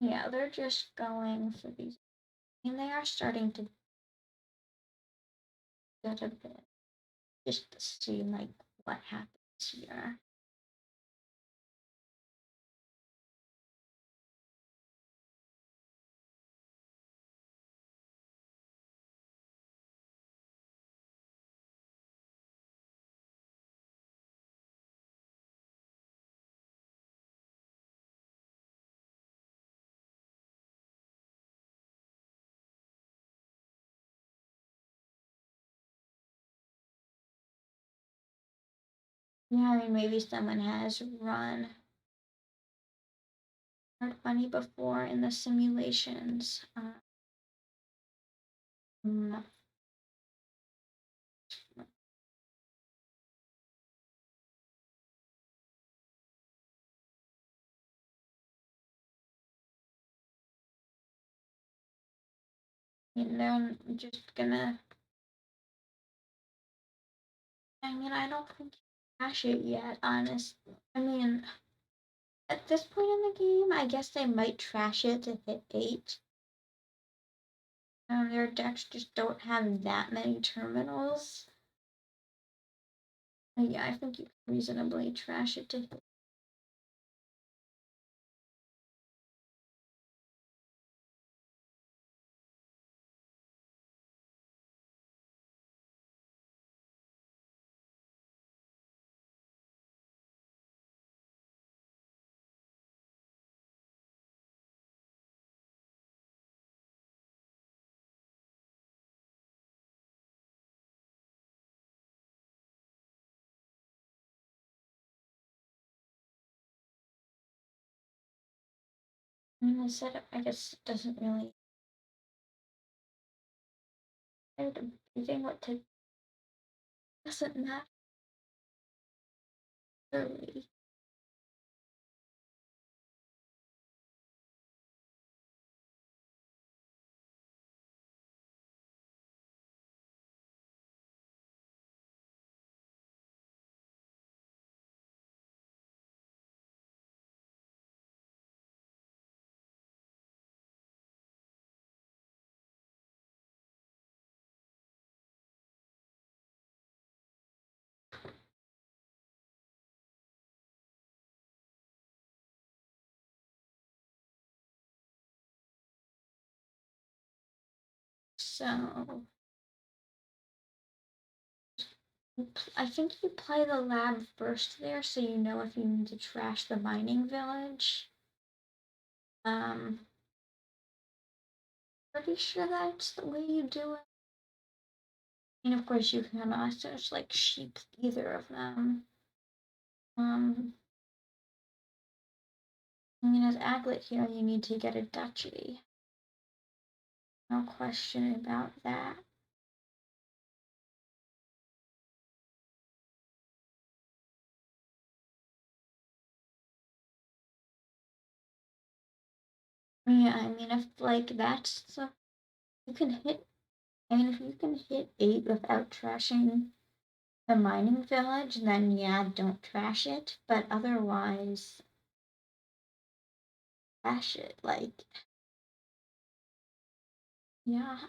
Yeah, they're just going for these. And they are starting to get a bit, just to see like what happens here. Yeah, I mean, maybe someone has run H20 before in the simulations. Mm, they're just gonna. I mean, I don't think you crash it yet, honestly. I mean, at this point in the game, I guess they might trash it to hit 8. Their decks just don't have that many terminals. But yeah, I think you can reasonably trash it to hit. I mean, the setup, I guess, doesn't really. They're debating what to. Doesn't matter really. So I think you play the lab first there, so you know if you need to trash the mining village. Pretty sure that's the way you do it. And of course, you can also just like sheep either of them. I mean, as Aglet here, you need to get a duchy. No question about that. Yeah, I mean, if like that's so, you can hit. I mean, if you can hit 8 without trashing the mining village, then yeah, don't trash it. But otherwise, trash it. Like, yeah.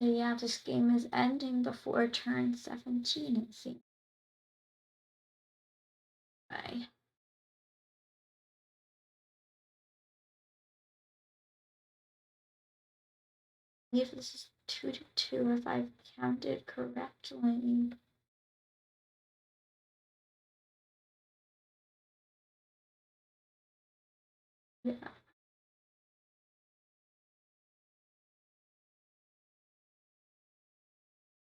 So yeah, this game is ending before turn 17, it seems. Bye. I believe this is 2-2 if I've counted correctly. Yeah.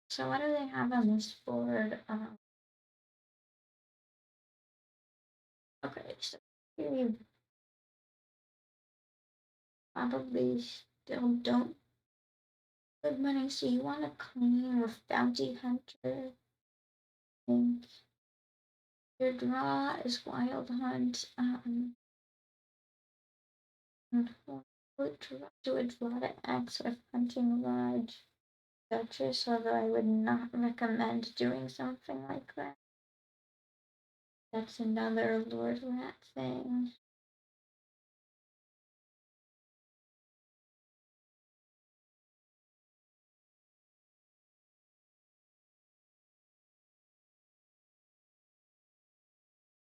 So what do they have on this board? Okay, so here you probably still don't good money, so you want to clean with Bounty Hunter. I think your draw is Wild Hunt. And to a draw to X with Hunting Lodge Duchess, although I would not recommend doing something like that. That's another Lord Rat thing.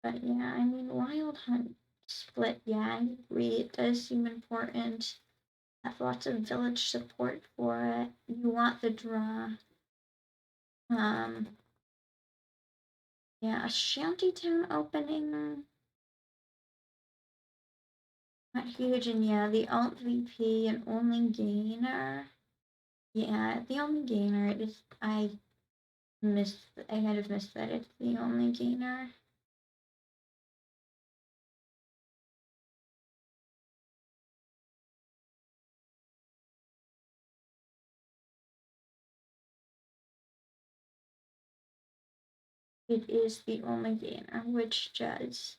But yeah, I mean, Wild Hunt split, yeah, I agree. It does seem important. Have lots of village support for it. You want the draw. Yeah, a shantytown opening. not huge, and yeah, the alt VP and only gainer. Yeah, the only gainer is I kind of missed that it's the only gainer. It is the only gainer, which does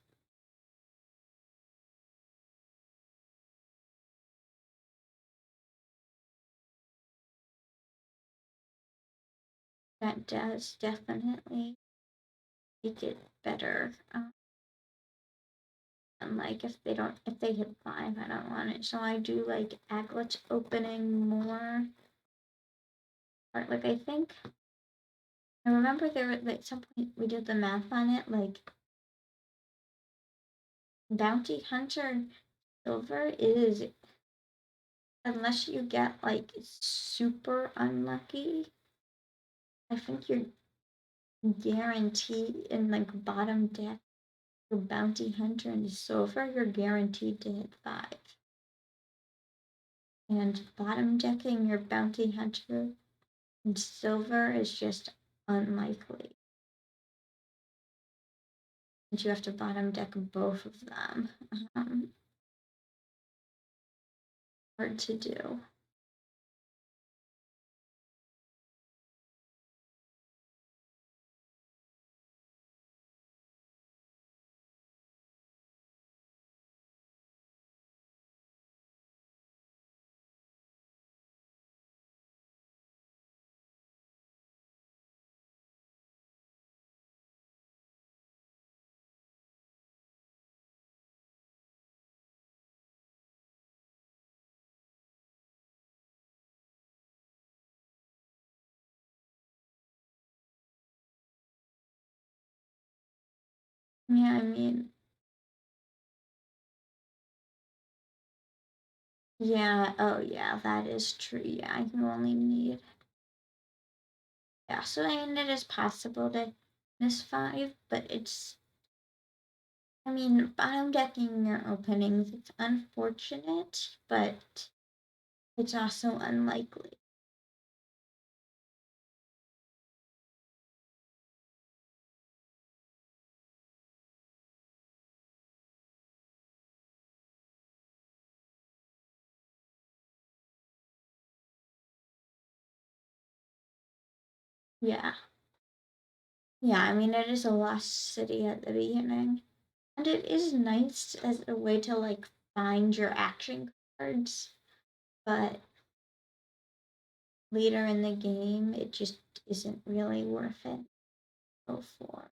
definitely make it better. And like if they hit 5, I don't want it. So I do like Aglet's opening more. Or like I think I remember there was at some point we did the math on it, like Bounty Hunter Silver is, unless you get like super unlucky, I think you're guaranteed in like bottom deck for Bounty Hunter and Silver, you're guaranteed to hit 5. And bottom decking your Bounty Hunter and Silver is just unlikely. And you have to bottom deck both of them. Hard to do. Yeah, I mean, yeah, oh yeah, that is true. Yeah, you only need, yeah, so I mean, it is possible to miss 5, but it's, I mean, bottom decking your openings, it's unfortunate, but it's also unlikely. Yeah. Yeah, I mean, it is a lost city at the beginning. And it is nice as a way to like find your action cards, but later in the game, it just isn't really worth it. Go for.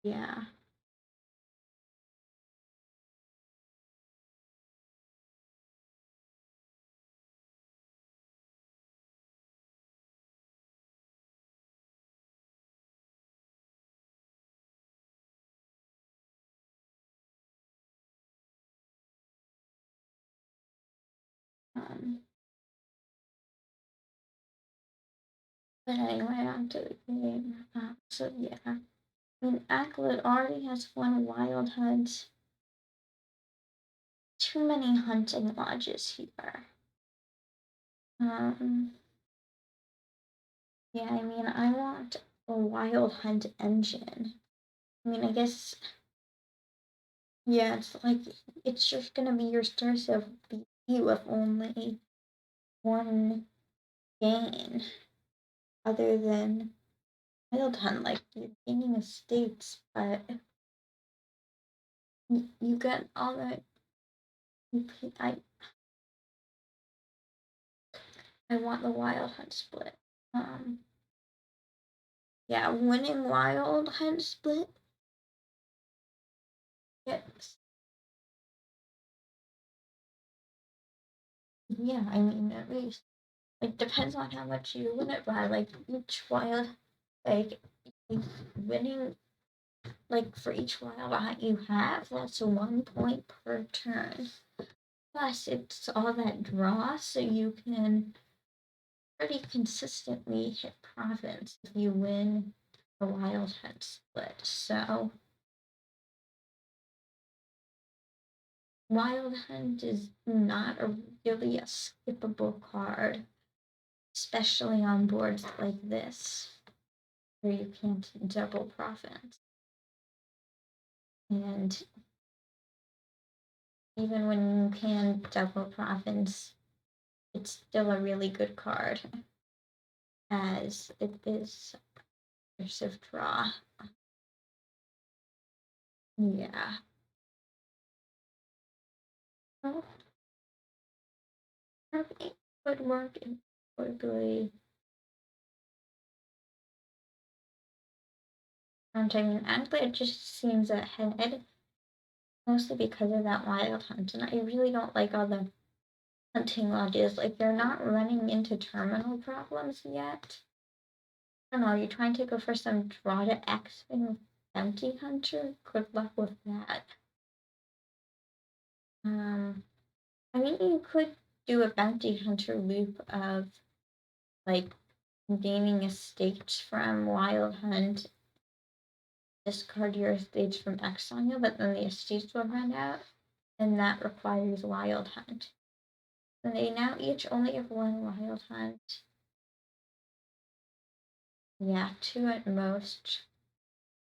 Yeah. Um, but anyway, on to the game. So yeah, I mean, Aglet already has 1 wild hunt. Too many hunting lodges here. Yeah, I mean, I want a wild hunt engine. I mean, I guess, yeah, it's like, it's just gonna be your source of BP with only 1 gain, other than wild hunt. Like, you're gaining estates, but you get all the, I want the wild hunt split. Yeah, winning wild hunt split gets, yeah, I mean, at least, like, depends on how much you win it by. Like, each wild, like, winning, like, for each wild hunt you have, that's 1 point per turn. Plus, it's all that draw, so you can pretty consistently hit province if you win a Wild Hunt split. So Wild Hunt is not really a skippable card, especially on boards like this, where you can't double profit. And even when you can double profits, it's still a really good card, as it is cursive draw. Yeah. Well, it would work quickly. I mean, Aglet just seems ahead, mostly because of that Wild Hunt, and I really don't like all the hunting lodges. Like, they're not running into terminal problems yet. I don't know, you're trying to go for some draw to X thing with Bounty Hunter? Good luck with that. I mean, you could do a Bounty Hunter loop of, like, gaining estates from Wild Hunt, discard your estates from Exile, but then the estates will run out, and that requires Wild Hunt. And they now each only have one Wild Hunt. Yeah, 2 at most.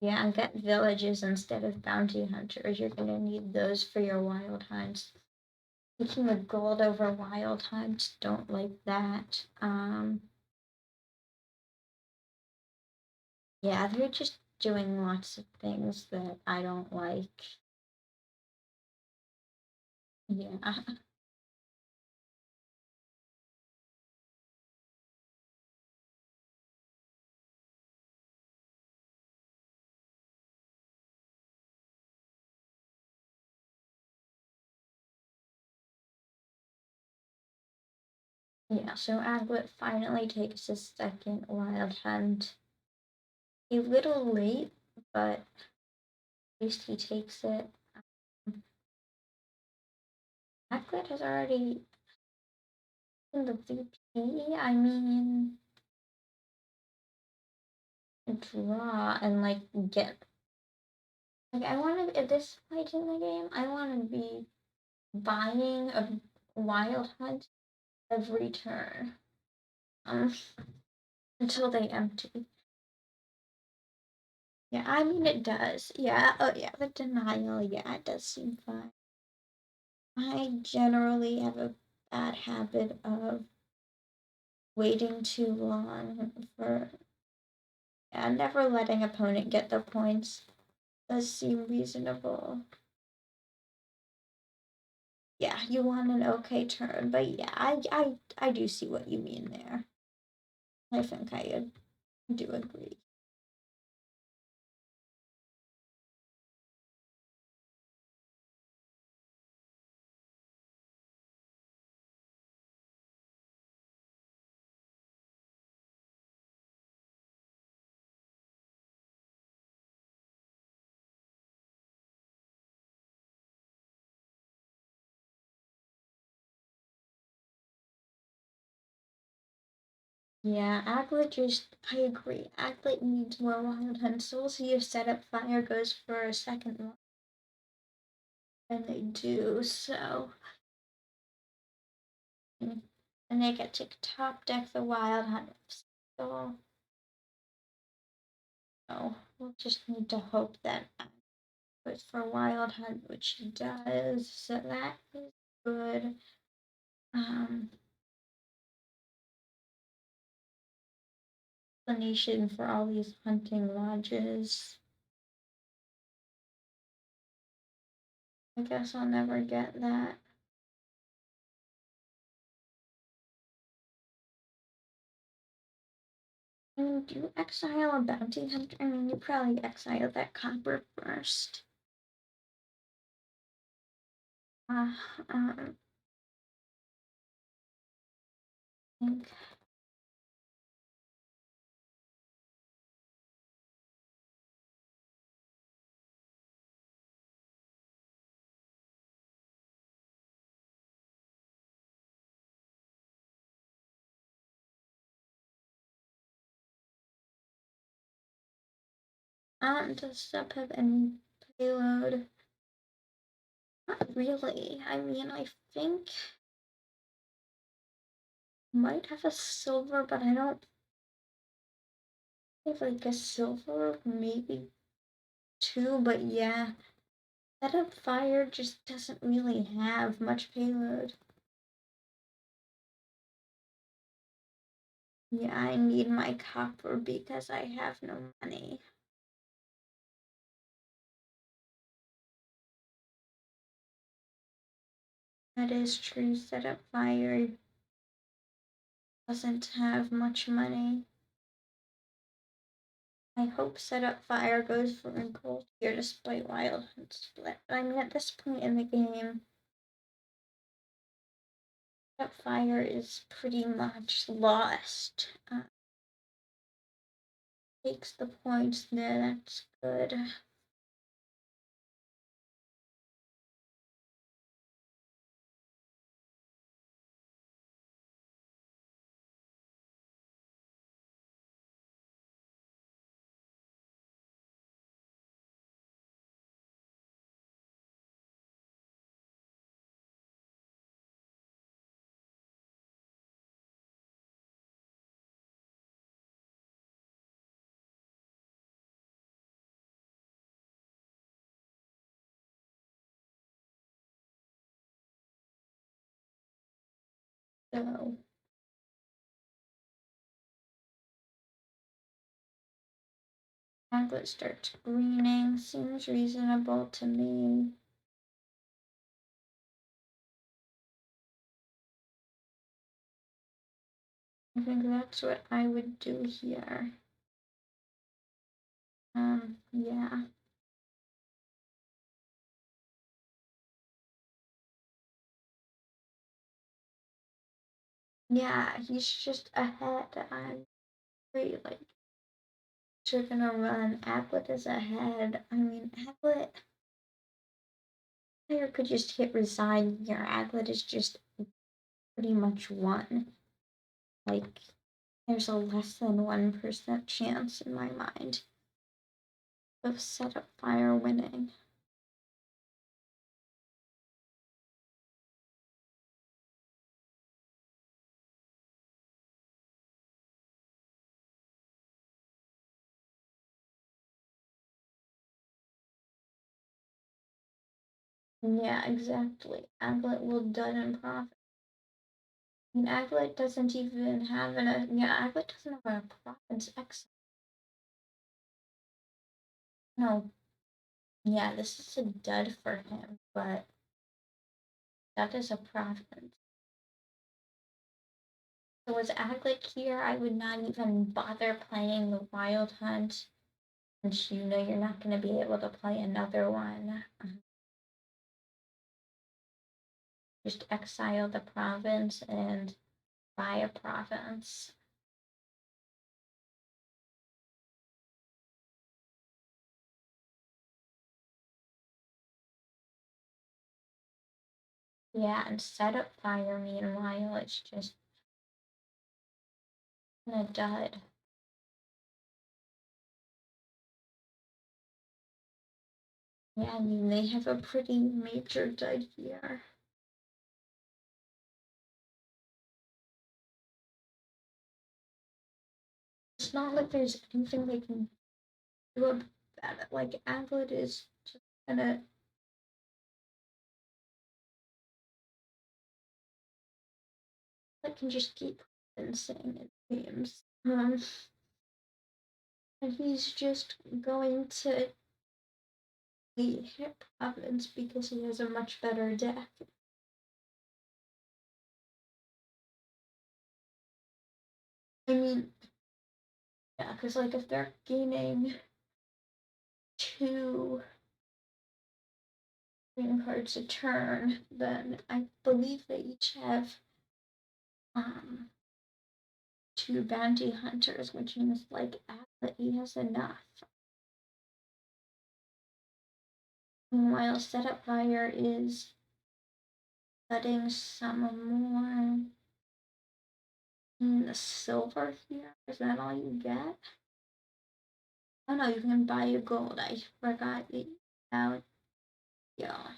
Yeah, and get villages instead of bounty hunters. You're gonna need those for your Wild Hunts. Taking the gold over Wild Hunts, don't like that. Yeah, they're just doing lots of things that I don't like. Yeah. Yeah, so Aglet finally takes his second Wild Hunt. A little late, but at least he takes it. Aglet has already in the VP, I mean, draw and like get. Like, I want to, at this point in the game, I want to be buying a Wild Hunt every turn. Until they empty. Yeah, I mean it does. Yeah, oh yeah, the denial, yeah, it does seem fine. I generally have a bad habit of waiting too long for, yeah, never letting opponent get the points does seem reasonable. Yeah, you want an okay turn, but yeah, I do see what you mean there. I think I do agree. Yeah, Aglet just, I agree. Aglet needs more Wild Hunt, so we'll see if Setupfire goes for a second one. And they do, so. And they get to top deck the Wild Hunt. So, we'll just need to hope that goes for Wild Hunt, which he does, so that is good. Explanation for all these hunting lodges. I guess I'll never get that. And do you exile a bounty hunter? I mean, you probably exile that copper first. Uh, um, I think Does Sub have any payload? Not really. I mean, I think might have a silver, but I don't have like a silver, maybe two, but yeah. Setupfire just doesn't really have much payload. Yeah, I need my copper because I have no money. That is true. Setupfire doesn't have much money. I hope Setupfire goes for a gold tier despite Wild Hunt Split. But I mean, at this point in the game, Setupfire is pretty much lost. Takes the points there, that's good. So Aglet starts greening, seems reasonable to me. I think that's what I would do here. Yeah. Yeah, he's just ahead. I'm pretty like you're gonna run. Aglet is ahead. I mean, Aglet player could just hit resign here. Aglet is just pretty much won. Like, there's a less than 1% chance in my mind of Setupfire winning. Yeah, exactly. Aglet will done in profit. I mean, Aglet doesn't even have Aglet doesn't have a province exit. No, yeah, this is a dud for him, but that is a province. If it was Aglet here, I would not even bother playing the Wild Hunt, since you know you're not going to be able to play another one. Just exile the province and buy a province. Yeah, and Setupfire, meanwhile, it's just a dud. Yeah, I mean, they have a pretty major dud here. It's not like there's anything they can do about it. Like, Aglet is just gonna. I can just keep saying it seems. And he's just going to hit province because he has a much better deck. I mean, yeah, because like if they're gaining 2 green cards a turn, then I believe they each have 2 bounty hunters, which means like Aglet, he has enough. Meanwhile, Setupfire is letting some more in the silver here. Is that all you get? Oh no, you can buy your gold. I forgot about, yeah.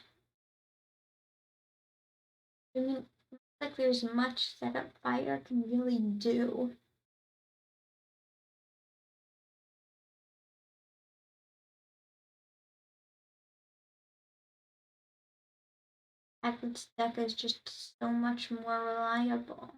I mean, it's like there's much Setupfire can really do. Aglet's deck is just so much more reliable.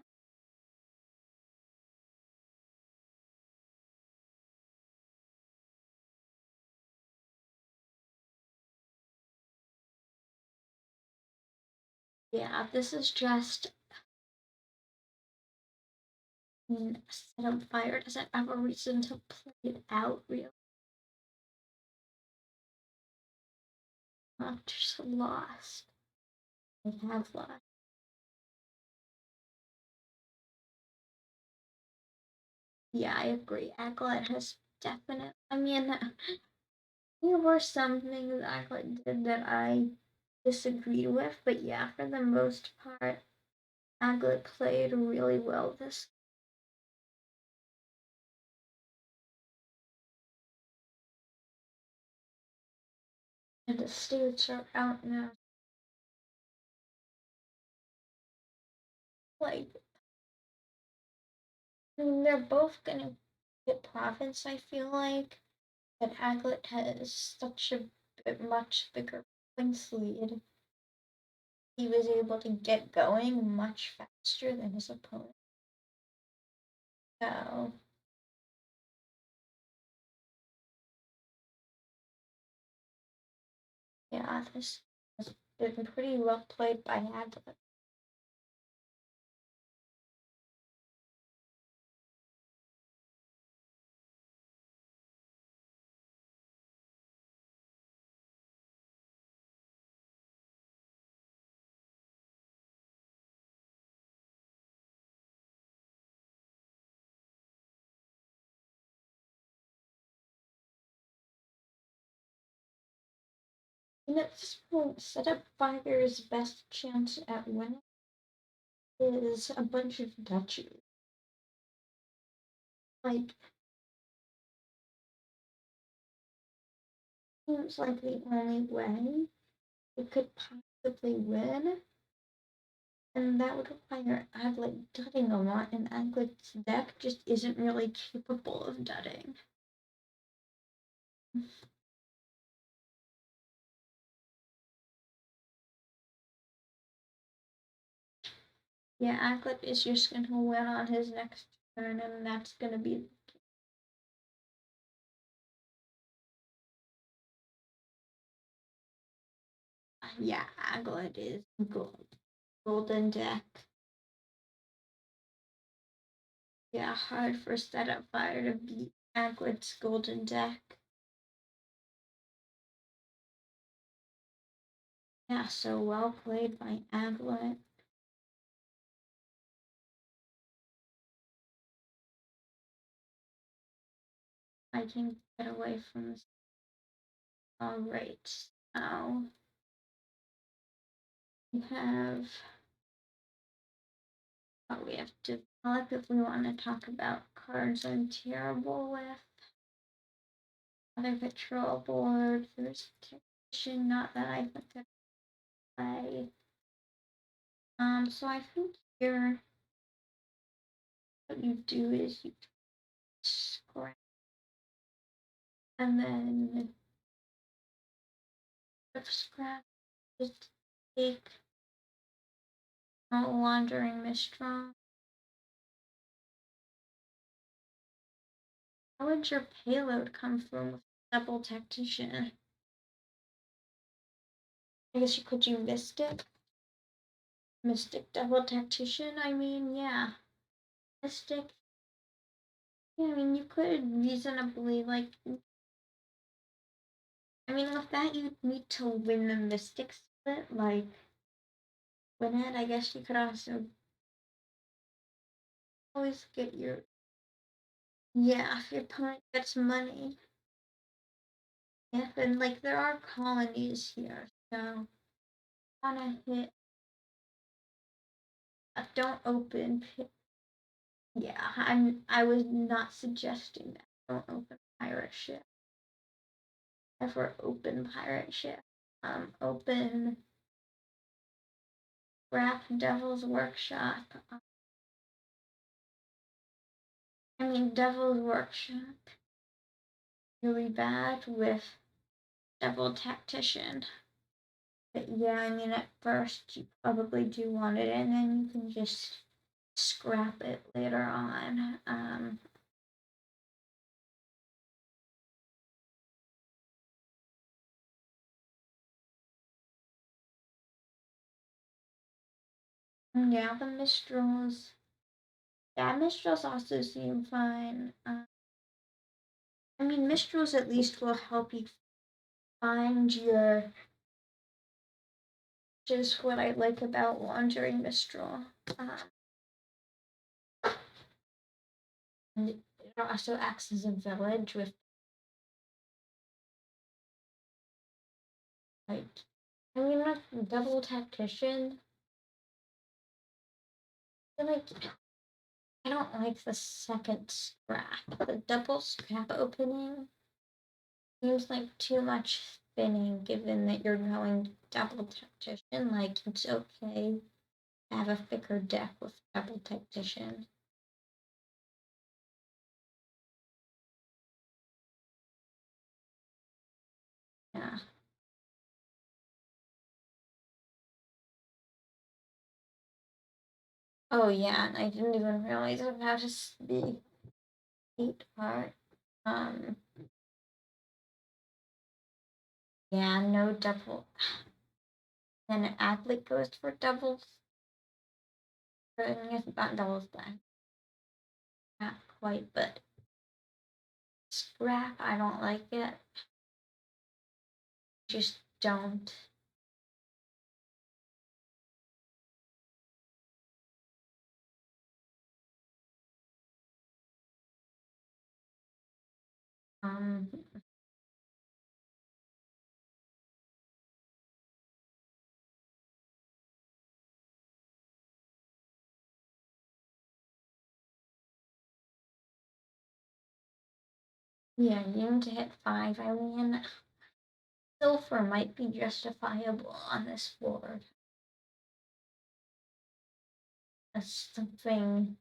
Yeah, this is just, I mean, Setupfire doesn't have a reason to play it out, really. I've just lost. I have lost. Yeah, I agree. Aglet has definitely, I mean, there were some things Aglet did that I disagreed with, but yeah, for the most part, Aglet played really well this. And the states are out now. Like, I mean, they're both gonna get province, I feel like, but Aglet has such a much bigger points lead. He was able to get going much faster than his opponent. So, yeah, this has been pretty well played by Aglet. And at this point, Setupfire's best chance at winning is a bunch of duchies. Like, seems like the only way it could possibly win, and that would require Aglet dudding a lot, and Aglet's deck just isn't really capable of dudding. Yeah, Aglet is just going to win on his next turn, and that's going to be. Yeah, Aglet is golden deck. Yeah, hard for Setupfire to beat Aglet's golden deck. Yeah, so well played by Aglet. I can get away from this. Alright, now we have what we have to develop if we want to talk about cards I'm terrible with. Other patrol board, there's technician, not that I think that play. So I think here what you do is you scrap and then scrap just take laundering mistral. How would your payload come from with double tactician? I guess you could do mystic. Mystic double tactician, I mean, yeah. Mystic. Yeah, I mean, you could reasonably, like, I mean, with that, you'd need to win the mystic split, like, win it. I guess you could also always get your, yeah, if your opponent gets money. Yeah, and, like, there are colonies here, so, wanna hit, don't open, yeah, I was not suggesting that. Don't open pirate ship. ever open pirate ship. Open Scrap Devil's Workshop. Devil's Workshop really bad with Devil Tactician. But yeah, at first you probably do want it, and then you can just scrap it later on. Yeah, the Mistrals. Yeah, Mistrals also seem fine. Mistrals at least will help you find your. Just what I like about Wandering Mistral. And it also acts as a village with, with Double Tactician. I don't like the second scrap. The double scrap opening seems like too much spinning, given that you're going double tactician. It's okay to have a thicker deck with double tactician. Yeah. Oh yeah, and I didn't even realize about his the 8 part. Yeah, no double. Then Aglet goes for doubles. I guess not doubles then. Not quite, but scrap, I don't like it. Just don't. Yeah, you need to hit 5. Silver might be justifiable on this board. That's something.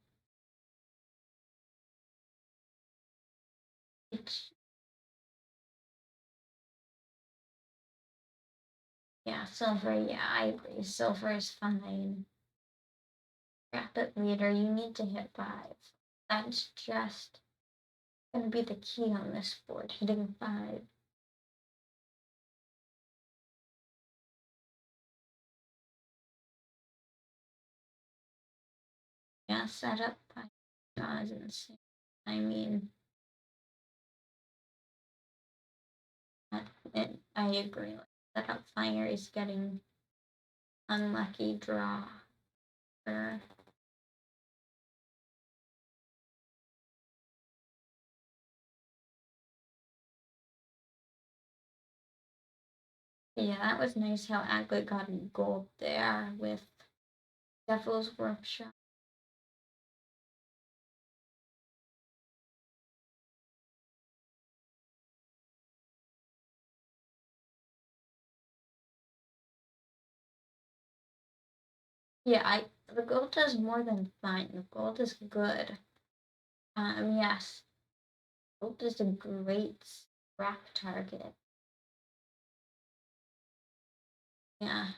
Yeah, silver, yeah, I agree. Silver is fine. Rapid leader, you need to hit 5. That's just going to be the key on this board, hitting 5. Yeah, setup 5 is insane. I agree. Setupfire is getting unlucky draw. For yeah, that was nice how Aglet got gold there with Devil's Workshop. Yeah, the gold does more than fine. The gold is good. Yes, gold is a great scrap target. Yeah,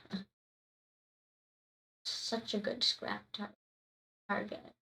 such a good scrap target.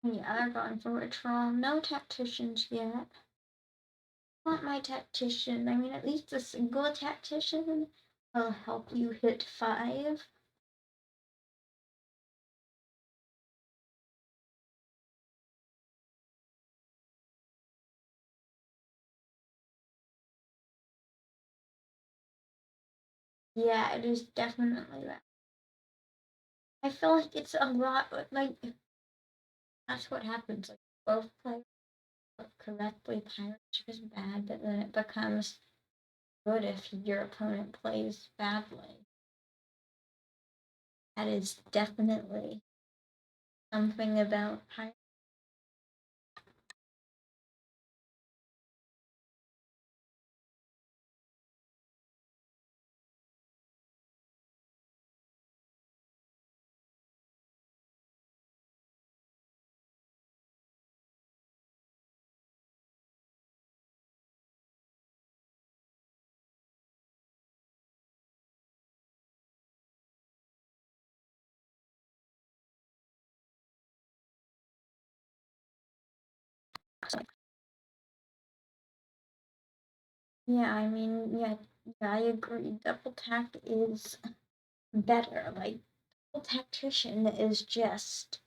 Yeah, they're going for withdrawal. No tacticians yet. I want my tactician. I mean, at least a single tactician will help you hit 5. Yeah, it is definitely that. I feel like it's a lot, like, that's what happens. Like, both play correctly, pirate ship is bad, but then it becomes good if your opponent plays badly. That is definitely something about pirate. Yeah, I mean, yeah, I agree. Double tact is better. Like, double tactician is just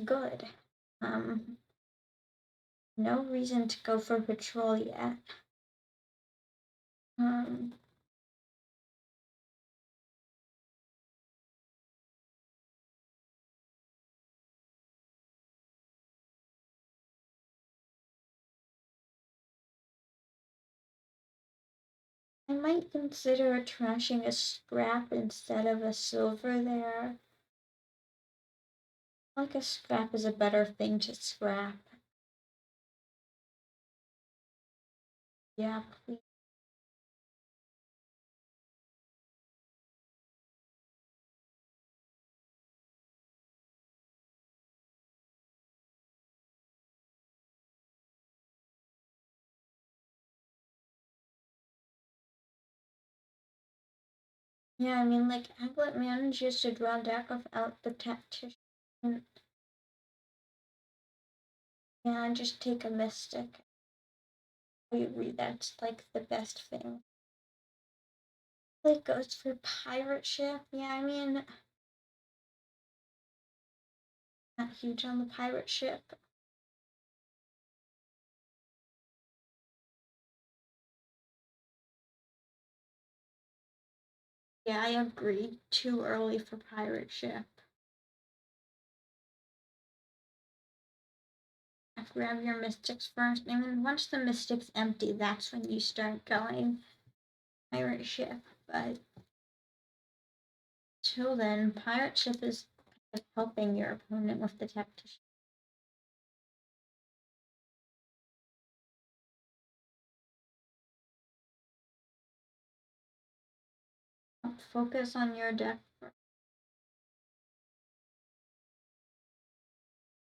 good. No reason to go for patrol yet. Um, I might consider trashing a scrap instead of a silver there. Like a scrap is a better thing to scrap. Yeah, please. Yeah, I mean, like, Aglet manages to draw deck without the tactician. Yeah, just take a mystic. I agree, that's like the best thing. Like, goes for pirate ship. Yeah, I mean, not huge on the pirate ship. Yeah, I agree. Too early for pirate ship. Grab your mystics first, and then once the mystic's empty, that's when you start going pirate ship. But till then, pirate ship is helping your opponent with the tactician. Focus on your deck.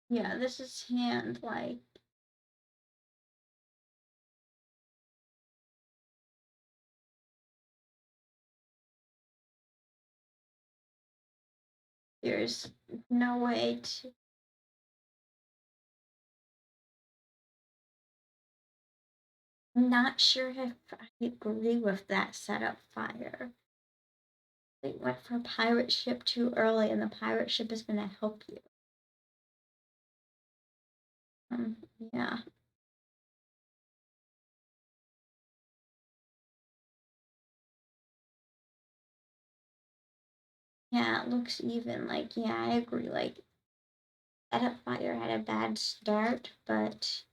Yeah, this is hand like. There's no way to. Not sure if I agree with that Setupfire. They went for pirate ship too early, and the pirate ship is going to help you. Yeah. Yeah, it looks even. Like, yeah, I agree. Like, Setupfire had a bad start, but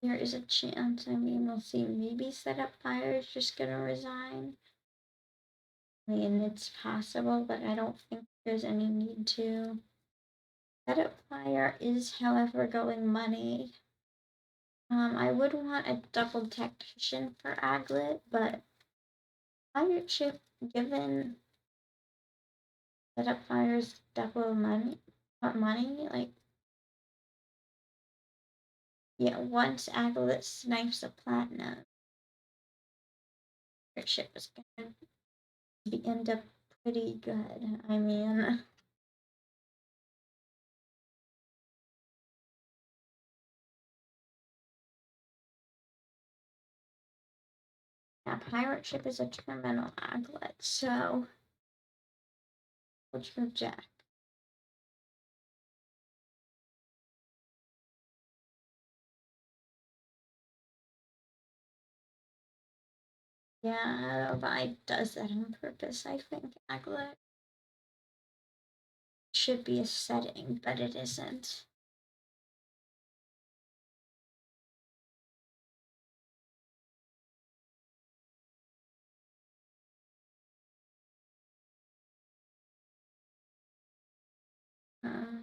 there is a chance. I mean, we'll see. Maybe Setupfire is just gonna resign. I mean, it's possible, but I don't think there's any need to. Setupfire is, however, going money. I would want a double tactician for Aglet, but pirate ship, given Setupfire's double money, like, yeah, once Aglet snipes a platinum, pirate ship is gonna end up pretty good. I mean, Yeah, pirate ship is a terminal aglet, so what's your jack? Yeah, Vi does that on purpose, I think. Aglet should be a setting, but it isn't.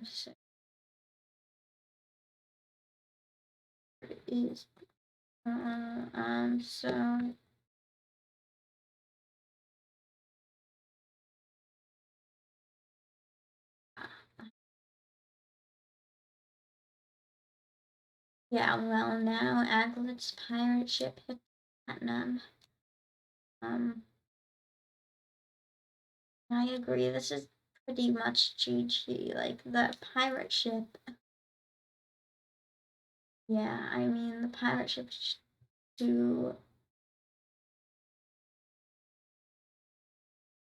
So it is. So yeah, well now Aglet's pirate ship hit platinum. I agree. This is pretty much GG. Like the pirate ship. Yeah, I mean the pirate ship too.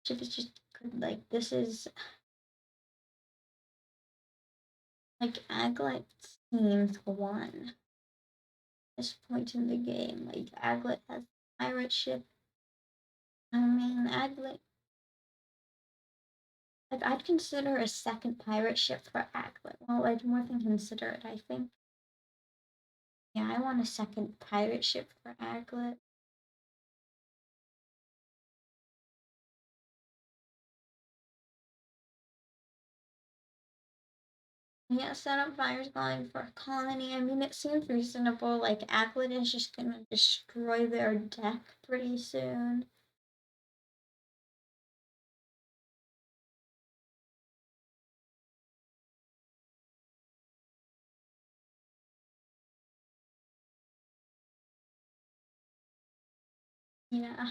Ship is just good. Like this is like Aglet seems won this point in the game. Like Aglet has pirate ship. I mean Aglet. Like I'd consider a second pirate ship for Aglet. Well, I'd more than consider it. I think. Yeah, I want a second pirate ship for Aglet. Yeah, Setupfire's going for a colony. I mean, it seems reasonable. Like, Aglet is just gonna destroy their deck pretty soon. Yeah.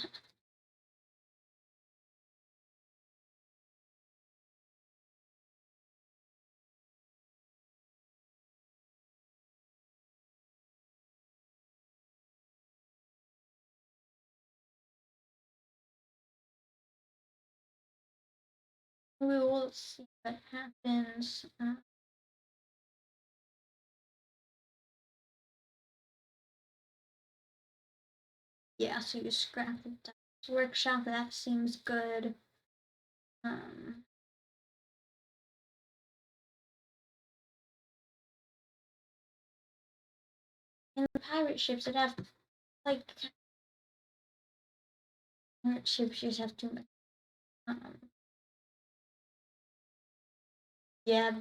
We will see what happens. Yeah, so you scrap the Dice Workshop. That seems good. Um, in the pirate ships, it have, like, pirate ships just have too much. Yeah,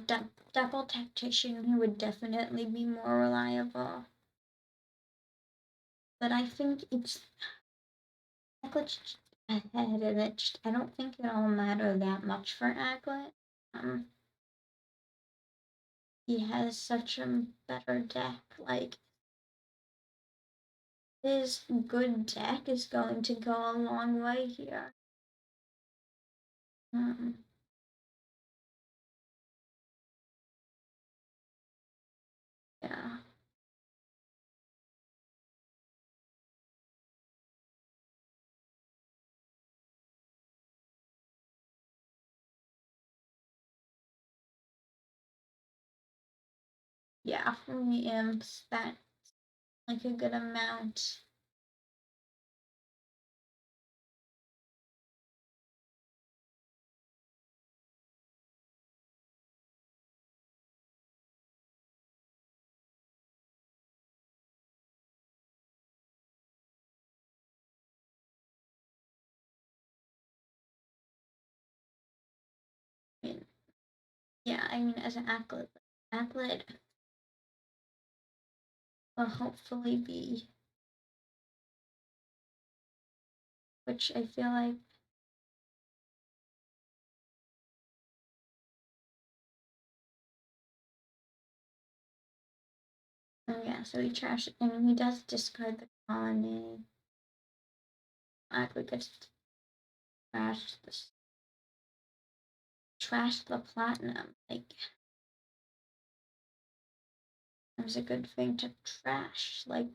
double tactician, he would definitely be more reliable. But I think it's Aglet's ahead, and I don't think it'll matter that much for Aglet. He has such a better deck. Like his good deck is going to go a long way here. Yeah. Yeah, 3 imps, that's like a good amount. I mean, yeah, I mean, as an Aglet will hopefully be, which I feel like. Oh yeah, so he trashed. I mean, he does discard the colony. Aglet gets trashed the platinum. Like, it's a good thing to trash. Like,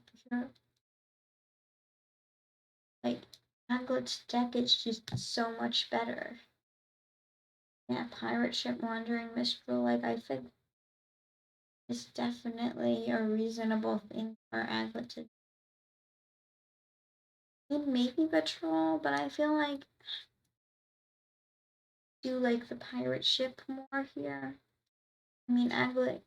Aglet's deck is just so much better. Yeah, pirate ship wandering Mistral, like I think is definitely a reasonable thing for Aglet to do. Maybe patrol, but I feel like do like the pirate ship more here. I mean, Aglet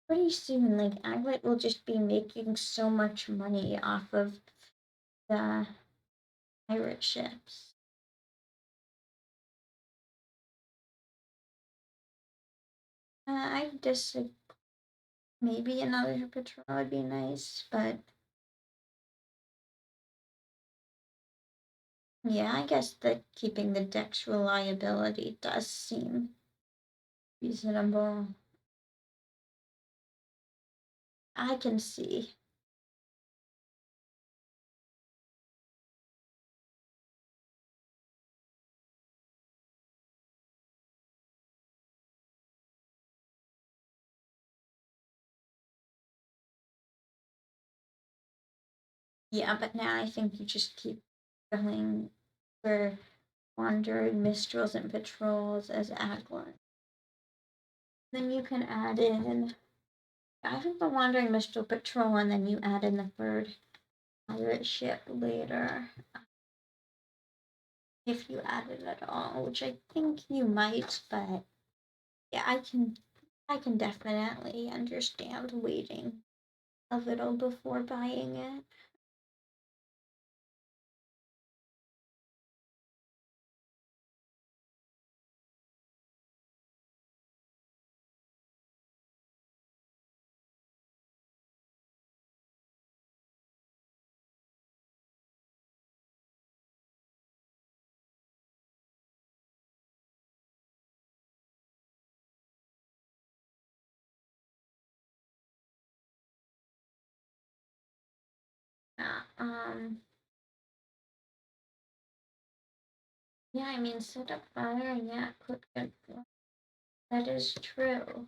pretty soon, like Aglet will just be making so much money off of the pirate ships. I disagree. Maybe another patrol would be nice, but yeah, I guess that keeping the deck's reliability does seem reasonable. I can see. Yeah, but now I think you just keep going for wandering minstrels and patrols as Aglet. Then you can add in, I think the wandering minstrel patrol, and then you add in the third pirate ship later, if you add it at all, which I think you might. But yeah, I can definitely understand waiting a little before buying it. Yeah, yeah, I mean, Setupfire, yeah, could get, that is true.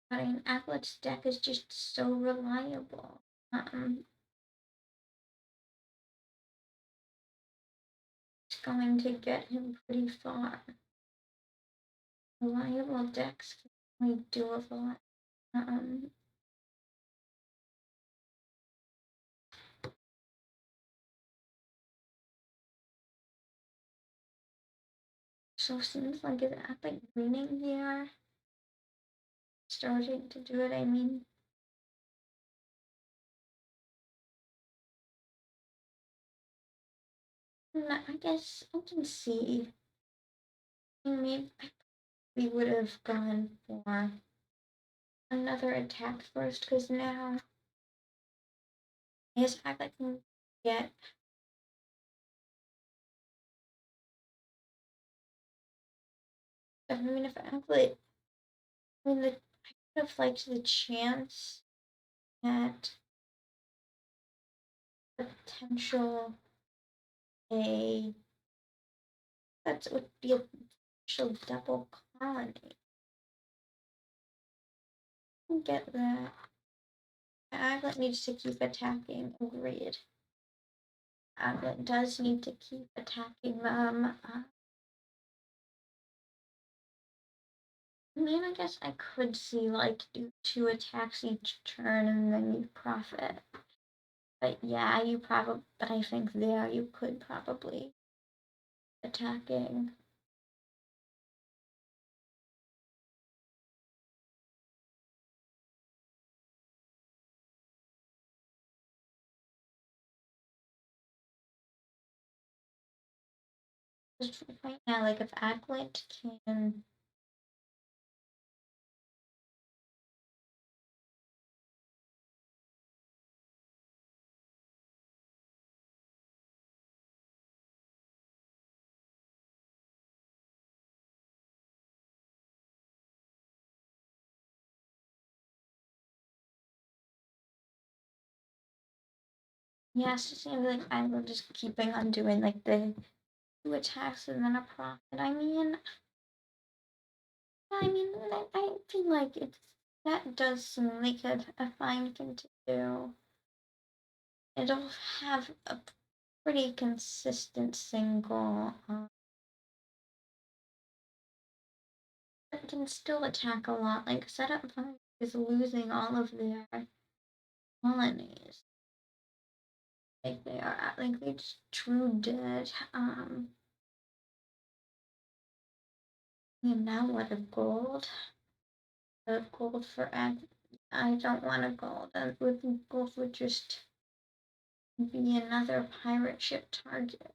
But I mean, Aglet's deck is just so reliable. It's going to get him pretty far. Reliable decks can really do a lot. Um, so seems like it's Epic winning here. Starting to do it, I mean. I guess I can see. I mean, maybe we would have gone for another attack first, because now his Aglet can get. I mean, if Aglet, I mean, I would have liked the chance at potential a that would be a potential double colony. Get that. Aglet needs to keep attacking. Agreed. Aglet does need to keep attacking them. I mean, I guess I could see like do 2 attacks each turn and then you profit. But yeah, you probably. But I think there you could probably attacking. Just right now, like if Aglet can. Yeah, so it seems like Aglet just keeping on doing like the 2 attacks and then a profit. I mean, I feel like that does seem like a fine thing to do. It'll have a pretty consistent single. It can still attack a lot. Like Setupfire is losing all of their colonies. Like they are like they just true dead. And now what, a gold? A gold for egg? I don't want a gold. And with gold would just be another pirate ship target.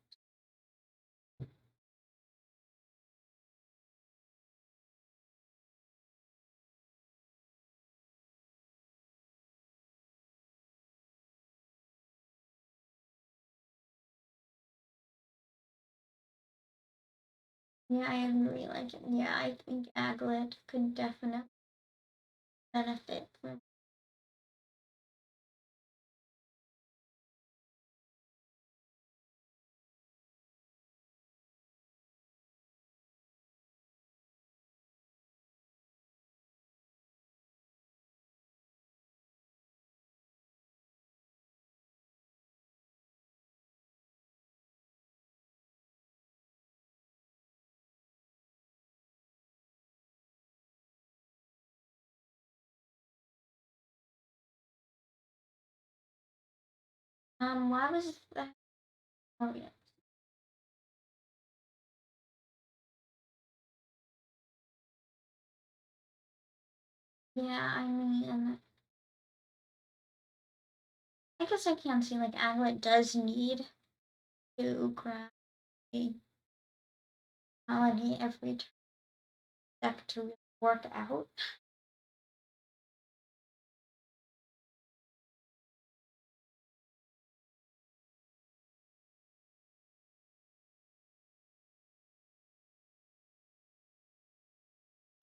Yeah, I agree. Like, yeah, I think Aglet could definitely benefit from. Why was that? Oh yeah. Yeah, I mean, I guess I can see like Aglet does need to grab a colony every deck to really work out.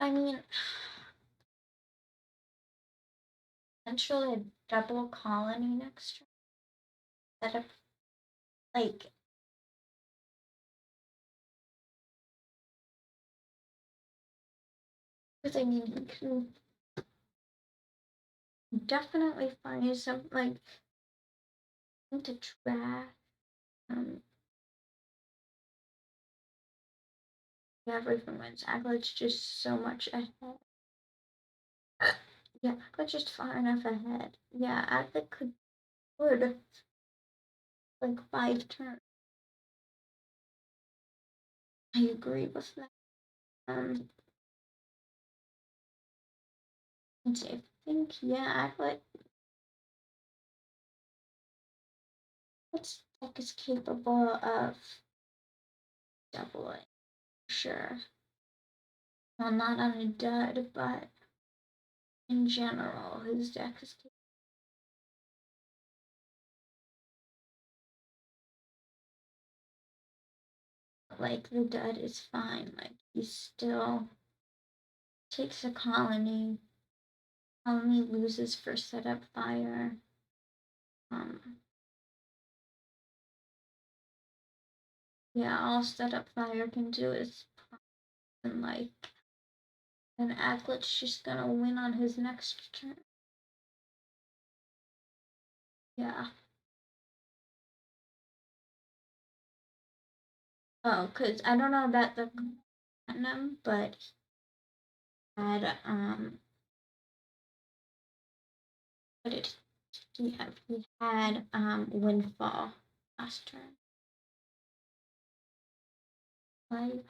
I mean, potentially a double colony next turn. Set up like because I mean he can definitely find some like to track everything wins. Aglet's just so much ahead. Yeah, Aglet's just far enough ahead. Yeah, Aglet could like 5 turns. I agree with that. Let's see, I think yeah, Aglet. This deck is capable of doubling, sure. Well, not on a dud, but in general, his deck is capable. Like the dud is fine. Like he still takes a colony. Colony loses for Setupfire. Yeah, all Setupfire can do is and like an Aglet's just gonna win on his next turn. Yeah. Oh, cause I don't know about the platinum, but had what did he have? He had windfall last turn. Like